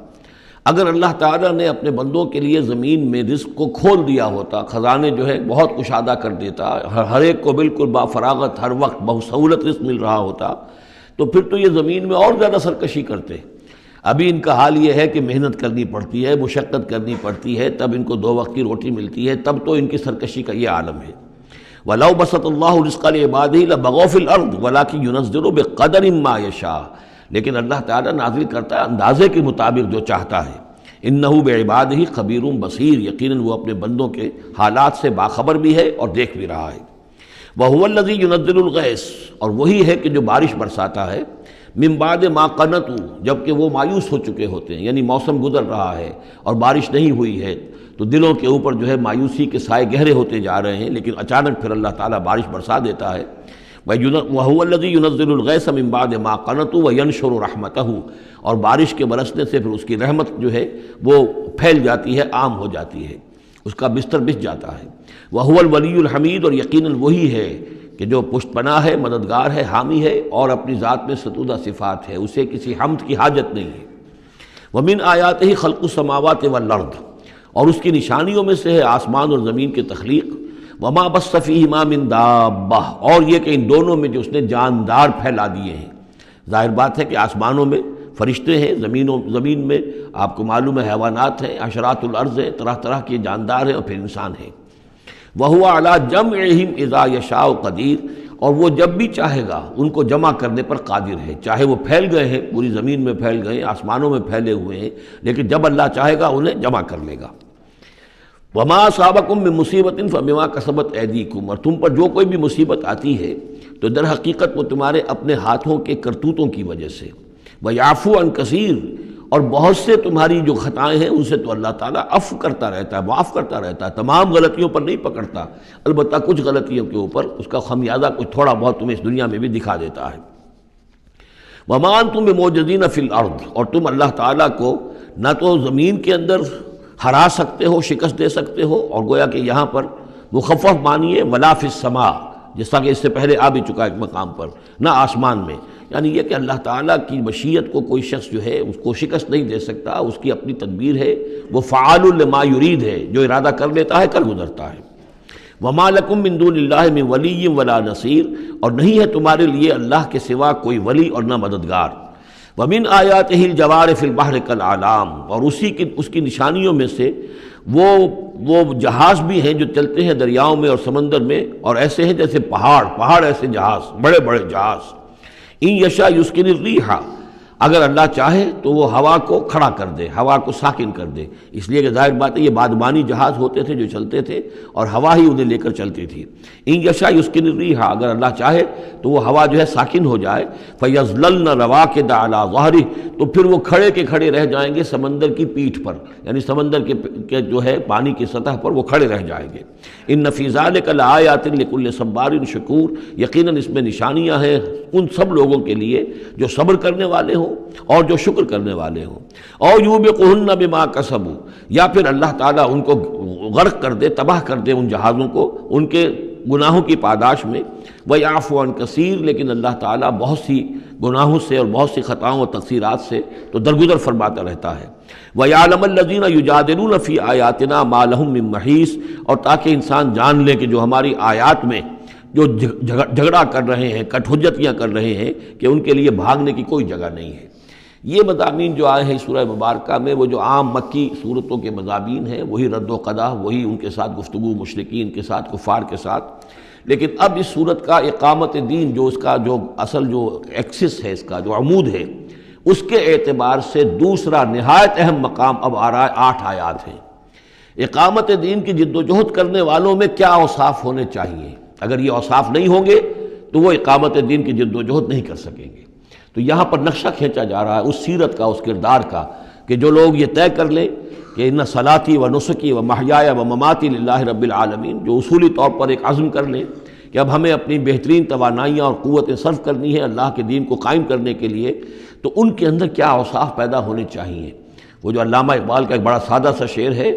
Speaker 1: اگر اللہ تعالیٰ نے اپنے بندوں کے لیے زمین میں رزق کو کھول دیا ہوتا، خزانے جو ہے بہت کشادہ کر دیتا، ہر ایک کو بالکل با فراغت ہر وقت بسہولت رزق مل رہا ہوتا، تو پھر تو یہ زمین میں اور زیادہ سرکشی کرتے۔ ابھی ان کا حال یہ ہے کہ محنت کرنی پڑتی ہے، مشقت کرنی پڑتی ہے، تب ان کو 2 وقت کی روٹی ملتی ہے، تب تو ان کی سرکشی کا یہ عالم ہے۔ وَلَوْ بَسَطَ اللَّهُ الرِّزْقَ لِعِبَادِهِ لَبَغَوْا فِي الْأَرْضِ وَلَٰكِن يُنَزِّلُ بِقَدَرٍ مَّا يَشَاءُ، لیکن اللہ تعالیٰ نازل کرتا ہے اندازے کے مطابق جو چاہتا ہے۔ إِنَّهُ بِعِبَادِهِ خَبِيرٌ بَصِيرٌ، یقیناً وہ اپنے بندوں کے حالات سے باخبر بھی ہے اور دیکھ بھی رہا ہے۔ وَهُوَ الَّذِي يُنَزِّلُ الْغَيْثَ، اور وہی ہے کہ جو بارش برساتا ہے، من بعد ما قنطوا، جب کہ وہ مایوس ہو چکے ہوتے ہیں، یعنی موسم گزر رہا ہے اور بارش نہیں ہوئی ہے تو دلوں کے اوپر جو ہے مایوسی کے سائے گہرے ہوتے جا رہے ہیں، لیکن اچانک پھر اللہ تعالیٰ بارش برسا دیتا ہے۔ وَهُوَ الَّذِي يُنَزِّلُ الْغَيْثَ مِن بَعْدِ مَا قَنَطُوا وَيَنشُرُ رَحْمَتَهُ، اور بارش کے برسنے سے پھر اس کی رحمت جو ہے وہ پھیل جاتی ہے، عام ہو جاتی ہے، اس کا بستر بچھ جاتا ہے۔ وَهُوَ الْوَلِيُّ الْحَمِيدُ، اور یقیناً وہی ہے کہ جو پشت پناہ ہے، مددگار ہے، حامی ہے، اور اپنی ذات میں ستودہ صفات ہے، اسے کسی حمد کی حاجت نہیں ہے۔ وَمِنْ آیاتِهِ خَلْقُ السَّمَاوَاتِ وَالْأَرْضِ، اور اس کی نشانیوں میں سے ہے آسمان اور زمین کی تخلیق۔ وَمَا بَثَّ فِيهِمَا مِن دَابَّةٍ، اور یہ کہ ان دونوں میں جو اس نے جاندار پھیلا دیے ہیں۔ ظاہر بات ہے کہ آسمانوں میں فرشتے ہیں، زمین میں آپ کو معلوم ہے حیوانات ہیں، حشرات الارض ہیں، طرح طرح کے جاندار ہیں، اور پھر انسان ہیں۔ وَهُوَ عَلَىٰ جَمْعِهِمْ إِذَا يَشَاءُ قَدِيرٌ، اور وہ جب بھی چاہے گا ان کو جمع کرنے پر قادر ہے، چاہے وہ پھیل گئے ہیں، پوری زمین میں پھیل گئے ہیں، آسمانوں میں پھیلے ہوئے ہیں، لیکن جب اللہ چاہے گا انہیں جمع کر لے گا۔ وَمَا أَصَابَكُم مِّن مُّصِيبَةٍ فَبِمَا كَسَبَتْ أَيْدِيكُمْ، اور تم پر جو کوئی بھی مصیبت آتی ہے تو در حقیقت وہ تمہارے اپنے ہاتھوں کے کرتوتوں کی وجہ سے۔ وَيَعْفُو عَن كَثِيرٍ، اور بہت سے تمہاری جو خطائیں ہیں ان سے تو اللہ تعالیٰ عفو کرتا رہتا ہے، معاف کرتا رہتا ہے، تمام غلطیوں پر نہیں پکڑتا، البتہ کچھ غلطیوں کے اوپر اس کا خمیازہ کچھ تھوڑا بہت تمہیں اس دنیا میں بھی دکھا دیتا ہے۔ وَمَا أَنتُم بِمُعْجِزِينَ فِي الْأَرْضِ، اور تم اللہ تعالیٰ کو نہ تو زمین کے اندر ہرا سکتے ہو، شکست دے سکتے ہو، اور گویا کہ یہاں پر مخفف معنی ہے وَلَا فِي السَّمَاءِ، جس طرح کہ اس سے پہلے آ بھی چکا ایک مقام پر، نہ آسمان میں، یعنی یہ کہ اللہ تعالیٰ کی مشیت کو کوئی شخص جو ہے اس کو شکست نہیں دے سکتا، اس کی اپنی تدبیر ہے، وہ فعال لما یرید ہے، جو ارادہ کر لیتا ہے کر گزرتا ہے۔ وما لکم من دون اللہ من ولی ولا نصیر، اور نہیں ہے تمہارے لیے اللہ کے سوا کوئی ولی اور نہ مددگار۔ ومن آیاتہ الجوار فی البحر کالعلام، اور اس کی نشانیوں میں سے وہ جہاز بھی ہیں جو چلتے ہیں دریاؤں میں اور سمندر میں، اور ایسے ہیں جیسے پہاڑ ایسے جہاز، بڑے بڑے جہاز۔ ان یشاء یسکن الریح، اگر اللہ چاہے تو وہ ہوا کو کھڑا کر دے، ہوا کو ساکن کر دے، اس لیے کہ ظاہر بات ہے یہ بادبانی جہاز ہوتے تھے جو چلتے تھے اور ہوا ہی انہیں لے کر چلتی تھی۔ ان یشاء یسکن الریح، اگر اللہ چاہے تو وہ ہوا جو ہے ساکن ہو جائے، فیظللن رواکد علی ظہرہ، تو پھر وہ کھڑے کے کھڑے رہ جائیں گے سمندر کی پیٹھ پر، یعنی سمندر کے جو ہے پانی کی سطح پر وہ کھڑے رہ جائیں گے۔ ان فی ذلک لآیات لکل صبار شکور، یقیناً اس میں نشانیاں ہیں ان سب لوگوں کے لیے جو صبر کرنے والے ہوں اور جو شکر کرنے والے ہوں۔ او یوبقہن بما کسبوا، یا پھر اللہ تعالیٰ ان کو غرق کر دے، تباہ کر دے ان جہازوں کو ان کے گناہوں کی پاداش میں۔ وَيَعْفُو عَن كَثِيرٍ، لیکن اللہ تعالیٰ بہت سی گناہوں سے اور بہت سی خطاؤں اور تقصیرات سے تو درگزر فرماتا رہتا ہے۔ وَيَعْلَمَ الَّذِينَ يُجَادِلُونَ فِي آيَاتِنَا مَا لَهُم مِّن مَّحِيصٍ، اور تاکہ انسان جان لے کہ جو ہماری آیات میں جو جھگڑا کر رہے ہیں، کٹ حجتیاں کر رہے ہیں، کہ ان کے لیے بھاگنے کی کوئی جگہ نہیں ہے۔ یہ مضامین جو آئے ہیں سورہ مبارکہ میں، وہ جو عام مکی صورتوں کے مضامین ہیں، وہی رد و قضا، وہی ان کے ساتھ گفتگو مشرکین کے ساتھ، کفار کے ساتھ۔ لیکن اب اس صورت کا اقامت دین، جو اس کا جو اصل جو ایکسس ہے، اس کا جو عمود ہے، اس کے اعتبار سے دوسرا نہایت اہم مقام اب آ رہا ہے، 8 آیات ہیں۔ اقامت دین کی جد و جہد کرنے والوں میں کیا اوصاف ہونے چاہیے؟ اگر یہ اوصاف نہیں ہوں گے تو وہ اقامت دین کی جد و جہد نہیں کر سکیں گے۔ تو یہاں پر نقشہ کھینچا جا رہا ہے اس سیرت کا، اس کردار کا، کہ جو لوگ یہ طے کر لیں کہ ان صلاتی و نسکی و محیایا و مماتی للہ رب العالمین، جو اصولی طور پر ایک عزم کر لیں کہ اب ہمیں اپنی بہترین توانائیاں اور قوتیں صرف کرنی ہے اللہ کے دین کو قائم کرنے کے لیے، تو ان کے اندر کیا اوصاف پیدا ہونے چاہیے۔ وہ جو علامہ اقبال کا ایک بڑا سادہ سا شعر ہے،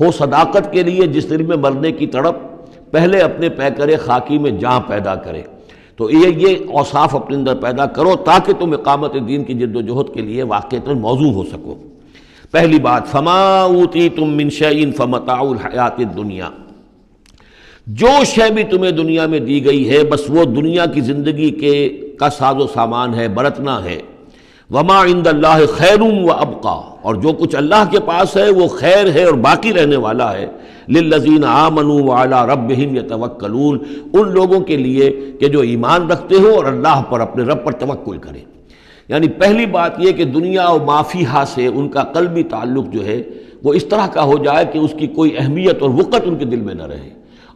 Speaker 1: ہو صداقت کے لیے جس دل میں مرنے کی تڑپ، پہلے اپنے پیکرے خاکی میں جاں پیدا کرے۔ تو یہ اوصاف اپنے اندر پیدا کرو تاکہ تم اقامت دین کی جد و جہد کے لیے واقعتاً موضوع ہو سکو۔ پہلی بات، فما اوتیتم من شیء فمتاع الحیات الدنیا، جو شے بھی تمہیں دنیا میں دی گئی ہے بس وہ دنیا کی زندگی کا ساز و سامان ہے، برتنا ہے۔ وما عند اللہ خیر و ابقا، اور جو کچھ اللہ کے پاس ہے وہ خیر ہے اور باقی رہنے والا ہے۔ للذین آمنوا وعلی ربہم یتوکلون، ان لوگوں کے لیے کہ جو ایمان رکھتے ہو اور اللہ پر، اپنے رب پر توکل کریں۔ یعنی پہلی بات یہ کہ دنیا و ما فیہا سے ان کا قلبی تعلق جو ہے وہ اس طرح کا ہو جائے کہ اس کی کوئی اہمیت اور وقت ان کے دل میں نہ رہے،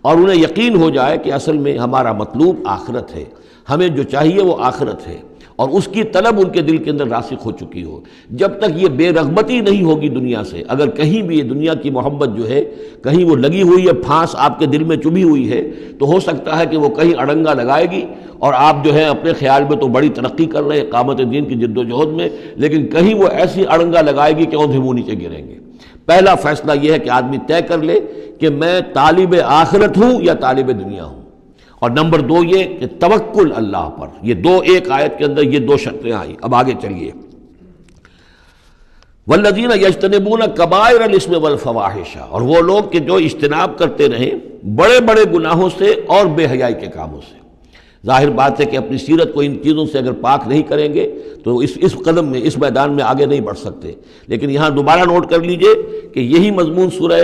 Speaker 1: اور انہیں یقین ہو جائے کہ اصل میں ہمارا مطلوب آخرت ہے، ہمیں جو چاہیے وہ آخرت ہے، اور اس کی طلب ان کے دل کے اندر راسخ ہو چکی ہو۔ جب تک یہ بے رغبتی نہیں ہوگی دنیا سے، اگر کہیں بھی یہ دنیا کی محبت جو ہے کہیں وہ لگی ہوئی ہے، پھانس آپ کے دل میں چبھی ہوئی ہے، تو ہو سکتا ہے کہ وہ کہیں اڑنگا لگائے گی اور آپ جو ہے اپنے خیال میں تو بڑی ترقی کر رہے ہیں اقامت دین کی جد و جہد میں، لیکن کہیں وہ ایسی اڑنگا لگائے گی کہ اوندھے منہ نیچے گریں گے۔ پہلا فیصلہ یہ ہے کہ آدمی طے کر لے کہ میں طالب آخرت ہوں یا طالب دنیا ہوں، اور نمبر دو یہ کہ توکل اللہ پر۔ یہ دو ایک آیت کے اندر یہ دو شرطیں آئیں۔ اب آگے چلیے، والذین یجتنبون کبائر الاسم والفواحش، اور وہ لوگ کہ جو اجتناب کرتے رہیں بڑے بڑے گناہوں سے اور بے حیائی کے کاموں سے۔ ظاہر بات ہے کہ اپنی سیرت کو ان چیزوں سے اگر پاک نہیں کریں گے تو اس قدم میں، اس میدان میں آگے نہیں بڑھ سکتے۔ لیکن یہاں دوبارہ نوٹ کر لیجئے کہ یہی مضمون سورہ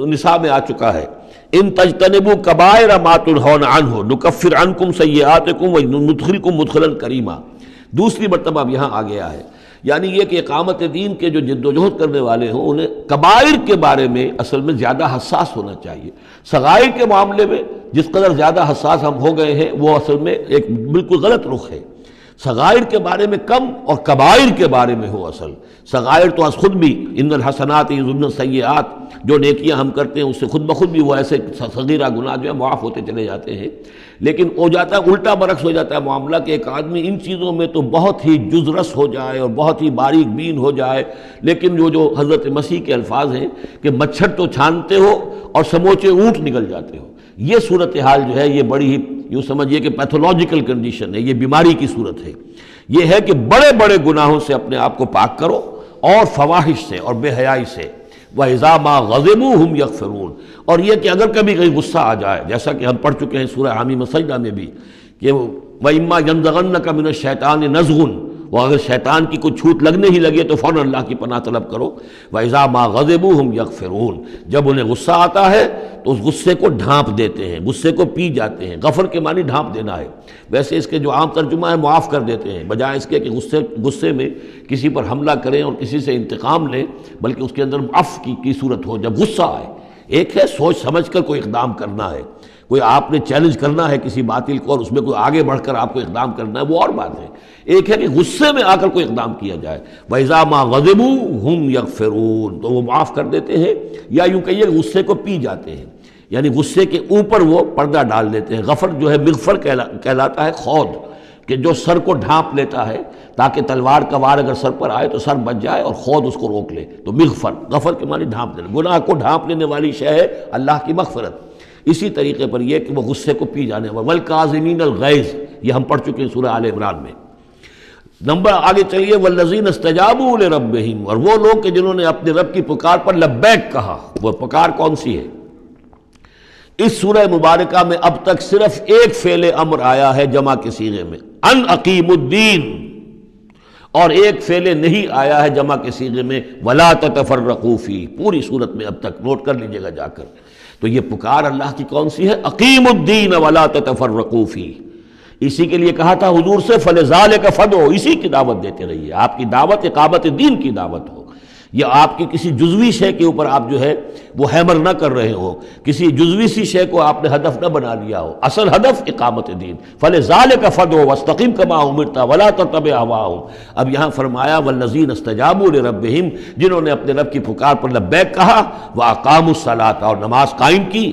Speaker 1: نساء میں آ چکا ہے، ان تجتنبوا کبائر ما تنہون عنہ نکفر عنکم سیئاتکم وندخلکم مدخلا کریما۔ دوسری مرتبہ اب یہاں آ گیا ہے، یعنی یہ کہ اقامت دین کے جو جد و جہد کرنے والے ہوں انہیں کبائر کے بارے میں اصل میں زیادہ حساس ہونا چاہیے۔ صغائر کے معاملے میں جس قدر زیادہ حساس ہم ہو گئے ہیں وہ اصل میں ایک بالکل غلط رخ ہے۔ صغائر کے بارے میں کم اور کبائر کے بارے میں ہو اصل۔ صغائر تو از خود بھی ان الحسنات یذهبن السیئات، جو نیکیاں ہم کرتے ہیں اس سے خود بخود بھی وہ ایسے صغیرہ گناہ جو ہے معاف ہوتے چلے جاتے ہیں، لیکن ہو جاتا ہے الٹا برعکس ہو جاتا ہے معاملہ کہ ایک آدمی ان چیزوں میں تو بہت ہی جزرس ہو جائے اور بہت ہی باریک بین ہو جائے، لیکن جو حضرت مسیح کے الفاظ ہیں کہ مچھر تو چھانتے ہو اور سموچے اونٹ نکل جاتے ہو، یہ صورتحال جو ہے یہ بڑی ہی یوں سمجھیے کہ پیتھولوجیکل کنڈیشن ہے، یہ بیماری کی صورت ہے۔ یہ ہے کہ بڑے بڑے گناہوں سے اپنے آپ کو پاک کرو اور فواحش سے اور بے حیائی سے۔ وَإِذَا مَا غَضِبُوا هُمْ يَغْفِرُونَ، اور یہ کہ اگر کبھی کہیں غصہ آ جائے، جیسا کہ ہم پڑھ چکے ہیں سورہ حامیم سجدہ میں بھی کہ وَإِمَّا يَنزَغَنَّكَ مِنَ الشَّيْطَانِ نَزْغٌ، وہ اگر شیطان کی کوئی چھوٹ لگنے ہی لگے تو فوراً اللہ کی پناہ طلب کرو۔ وَإِذَا مَا غَضِبُوا هُمْ يَغْفِرُونَ، جب انہیں غصہ آتا ہے تو اس غصے کو ڈھانپ دیتے ہیں، غصے کو پی جاتے ہیں۔ غفر کے معنی ڈھانپ دینا ہے، ویسے اس کے جو عام ترجمہ ہے معاف کر دیتے ہیں، بجائے اس کے کہ غصے میں کسی پر حملہ کریں اور کسی سے انتقام لیں، بلکہ اس کے اندر عفو کی صورت ہو جب غصہ آئے۔ ایک ہے سوچ سمجھ کر کوئی اقدام کرنا ہے، کوئی آپ نے چیلنج کرنا ہے کسی باطل کو اور اس میں کوئی آگے بڑھ کر آپ کو اقدام کرنا ہے، وہ اور بات ہے۔ ایک ہے کہ غصے میں آ کر کوئی اقدام کیا جائے۔ وَإِذَا مَا غَضِبُوا هُمْ يَغْفِرُونَ، تو وہ معاف کر دیتے ہیں، یا یوں کہیے غصے کو پی جاتے ہیں، یعنی غصے کے اوپر وہ پردہ ڈال دیتے ہیں۔ غفر جو ہے مغفر کہلاتا ہے خود، کہ جو سر کو ڈھانپ لیتا ہے تاکہ تلوار کا وار اگر سر پر آئے تو سر بچ جائے اور خود اس کو روک لے، تو مغفر، غفر کے معنی ڈھانپ دینا، گناہ کو ڈھانپ لینے والی شے ہے اللہ کی مغفرت۔ اسی طریقے پر یہ کہ وہ غصے کو پی جانے والا، وَالْكَاظِمِينَ الْغَيْظَ، یہ ہم پڑھ چکے ہیں سورہ آل عمران میں۔ نمبر آگے چلیے، وَالَّذِينَ اسْتَجَابُوا لِرَبِّهِمْ، اور وہ لوگ کہ جنہوں نے اپنے رب کی پکار پر لبیک کہا۔ وہ پکار کون سی ہے؟ اس سورہ مبارکہ میں اب تک صرف ایک فعل امر آیا ہے جمع کے صیغے میں، ان اقیم الدین، اور ایک فعل نہیں آیا ہے جمع کے صیغے میں ولا تتفرقوا فیہ۔ پوری صورت میں اب تک نوٹ کر لیجئے گا جا کر۔ تو یہ پکار اللہ کی کون سی ہے؟ اقیم الدین ولا تتفرقوا فیہ۔ اسی کے لیے کہا تھا حضور سے فلذالک فدعوا، اسی کی دعوت دیتے رہیے، آپ کی دعوت اقامت دین کی دعوت ہو۔ یا آپ کی کسی جزوی شے کے اوپر آپ جو ہے وہ ہیمر نہ کر رہے ہو، کسی جزوی سی شے کو آپ نے ہدف نہ بنا لیا ہو، اصل ہدف اقامت دین۔ فلذلک فادع واستقم کما امرت ولا تتبع اهواءهم۔ اب یہاں فرمایا والذین استجابوا لربہم، جنہوں نے اپنے رب کی پکار پر لبیک کہا، واقاموا الصلاۃ، اور نماز قائم کی،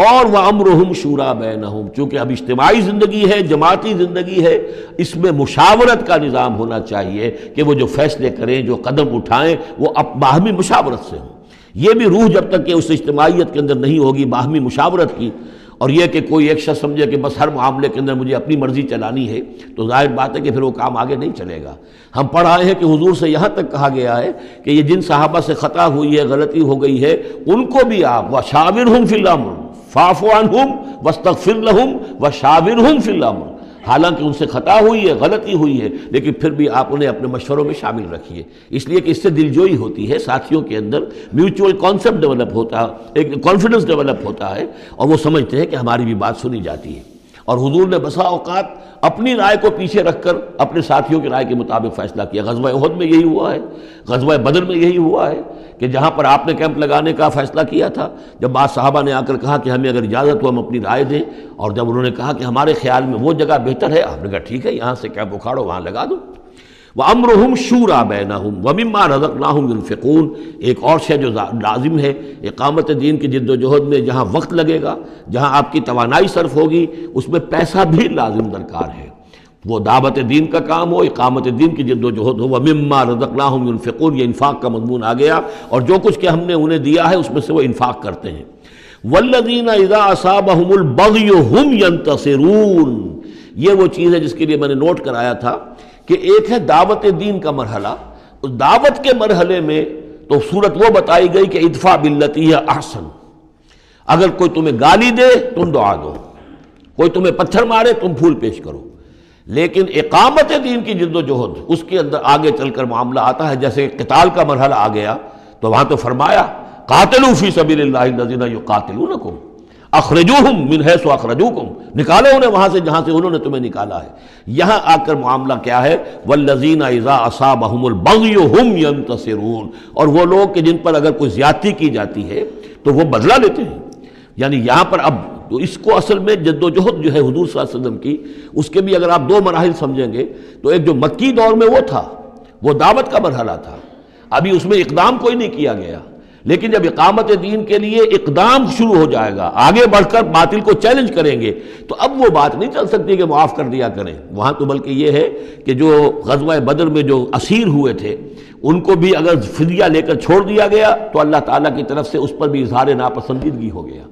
Speaker 1: اور وامرهم شورى بینہم، چونکہ اب اجتماعی زندگی ہے، جماعتی زندگی ہے، اس میں مشاورت کا نظام ہونا چاہیے کہ وہ جو فیصلے کریں، جو قدم اٹھائیں، وہ باہمی مشاورت سے ہوں۔ یہ بھی روح جب تک کہ اس اجتماعیت کے اندر نہیں ہوگی باہمی مشاورت کی، اور یہ کہ کوئی ایک شخص سمجھے کہ بس ہر معاملے کے اندر مجھے اپنی مرضی چلانی ہے، تو ظاہر بات ہے کہ پھر وہ کام آگے نہیں چلے گا۔ ہم پڑھ آئے ہیں کہ حضور سے یہاں تک کہا گیا ہے کہ یہ جن صحابہ سے خطا ہوئی ہے، غلطی ہو گئی ہے، ان کو بھی آپ وَشَاوِرْهُمْ فِي الْأَمْرِ فَاعْفُ عَنْهُمْ وَاسْتَغْفِرْ لَهُمْ وَشَاوِرْهُمْ فِي الْأَمْرِ، حالانکہ ان سے خطا ہوئی ہے، غلطی ہوئی ہے، لیکن پھر بھی آپ انہیں اپنے مشوروں میں شامل رکھیے، اس لیے کہ اس سے دلجوئی ہوتی ہے، ساتھیوں کے اندر میوچول کانسیپٹ ڈیولپ ہوتا ہے، ایک کانفیڈنس ڈیولپ ہوتا ہے، اور وہ سمجھتے ہیں کہ ہماری بھی بات سنی جاتی ہے۔ اور حضور نے بسا اوقات اپنی رائے کو پیچھے رکھ کر اپنے ساتھیوں کی رائے کے مطابق فیصلہ کیا۔ غزوہ احد میں یہی ہوا ہے، غزوہ بدر میں یہی ہوا ہے کہ جہاں پر آپ نے کیمپ لگانے کا فیصلہ کیا تھا، جب بعض صحابہ نے آ کر کہا کہ ہمیں اگر اجازت ہو ہم اپنی رائے دیں، اور جب انہوں نے کہا کہ ہمارے خیال میں وہ جگہ بہتر ہے، آپ نے کہا ٹھیک ہے، یہاں سے کیمپ اکھاڑو، وہاں لگا دو۔ وَأَمْرُهُمْ شُورَى بَيْنَهُمْ وَمِمَّا رَزَقْنَاهُمْ يُنْفِقُونَ، ایک اور شے جو لازم ہے اقامت دین کی جد و جہد میں، جہاں وقت لگے گا، جہاں آپ کی توانائی صرف ہوگی، اس میں پیسہ بھی لازم درکار ہے۔ وہ دعوت دین کا کام ہو، اقامت دین کی جد و جہد ہو۔ وَمِمَّا رَزَقْنَاهُمْ يُنْفِقُونَ، یہ انفاق کا مضمون آ گیا، اور جو کچھ کہ ہم نے انہیں دیا ہے اس میں سے وہ انفاق کرتے ہیں۔ وَالَّذِينَ إِذَا أَصَابَهُمُ الْبَغْيُ هُمْ يَنْتَصِرُونَ، یہ وہ چیز ہے جس کے لیے میں نے نوٹ کرایا تھا کہ ایک ہے دعوت دین کا مرحلہ، اس دعوت کے مرحلے میں تو صورت وہ بتائی گئی کہ ادفع باللتی ہی احسن، اگر کوئی تمہیں گالی دے تم دعا دو، کوئی تمہیں پتھر مارے تم پھول پیش کرو، لیکن اقامت دین کی جد و جہد اس کے اندر آگے چل کر معاملہ آتا ہے۔ جیسے قتال کا مرحلہ آ گیا تو وہاں تو فرمایا قاتلوا فی سبیل اللہ الذین یقاتلونکم اخرجوہم من حیث اخرجوکم، نکالو انہیں وہاں سے جہاں سے انہوں نے تمہیں نکالا ہے۔ یہاں آ کر معاملہ کیا ہے؟ والذین اذا اصابہم البغی ہم ینتصرون، اور وہ لوگ کہ جن پر اگر کوئی زیادتی کی جاتی ہے تو وہ بدلہ لیتے ہیں۔ یعنی یہاں پر اب تو اس کو اصل میں جد و جہد جو ہے حضور صلی اللہ علیہ وسلم کی، اس کے بھی اگر آپ دو مراحل سمجھیں گے تو ایک جو مکی دور میں وہ تھا، وہ دعوت کا مرحلہ تھا، ابھی اس میں اقدام کوئی نہیں کیا گیا، لیکن جب اقامت دین کے لیے اقدام شروع ہو جائے گا، آگے بڑھ کر باطل کو چیلنج کریں گے، تو اب وہ بات نہیں چل سکتی کہ معاف کر دیا کریں۔ وہاں تو بلکہ یہ ہے کہ جو غزوہ بدر میں جو اسیر ہوئے تھے ان کو بھی اگر فدیہ لے کر چھوڑ دیا گیا تو اللہ تعالیٰ کی طرف سے اس پر بھی اظہار ناپسندیدگی ہو گیا،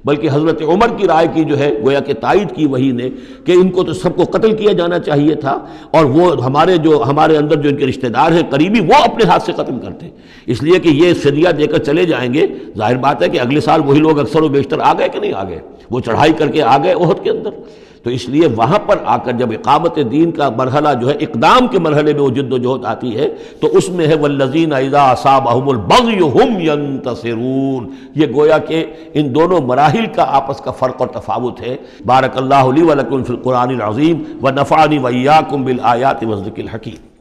Speaker 1: بلکہ حضرت عمر کی رائے کی جو ہے گویا کہ تائید کی وہی نے کہ ان کو تو سب کو قتل کیا جانا چاہیے تھا، اور وہ ہمارے اندر جو ان کے رشتہ دار ہیں قریبی، وہ اپنے ہاتھ سے قتل کرتے، اس لیے کہ یہ فدیہ دے کر چلے جائیں گے، ظاہر بات ہے کہ اگلے سال وہی لوگ اکثر و بیشتر آ گئے کہ نہیں آ گئے، وہ چڑھائی کر کے آ گئے احد کے اندر۔ تو اس لیے وہاں پر آ کر جب اقامت دین کا مرحلہ جو ہے اقدام کے مرحلے میں وہ جد و جہد آتی ہے تو اس میں ہے والذین اذا اصابہم البغی ہم ینتصرون، یہ گویا کہ ان دونوں مراحل کا آپس کا فرق اور تفاوت ہے۔ بارک اللہ لی ولکم فی القرآن العظیم ونفعنی وإیاکم بالآیات والذکر الحکیم۔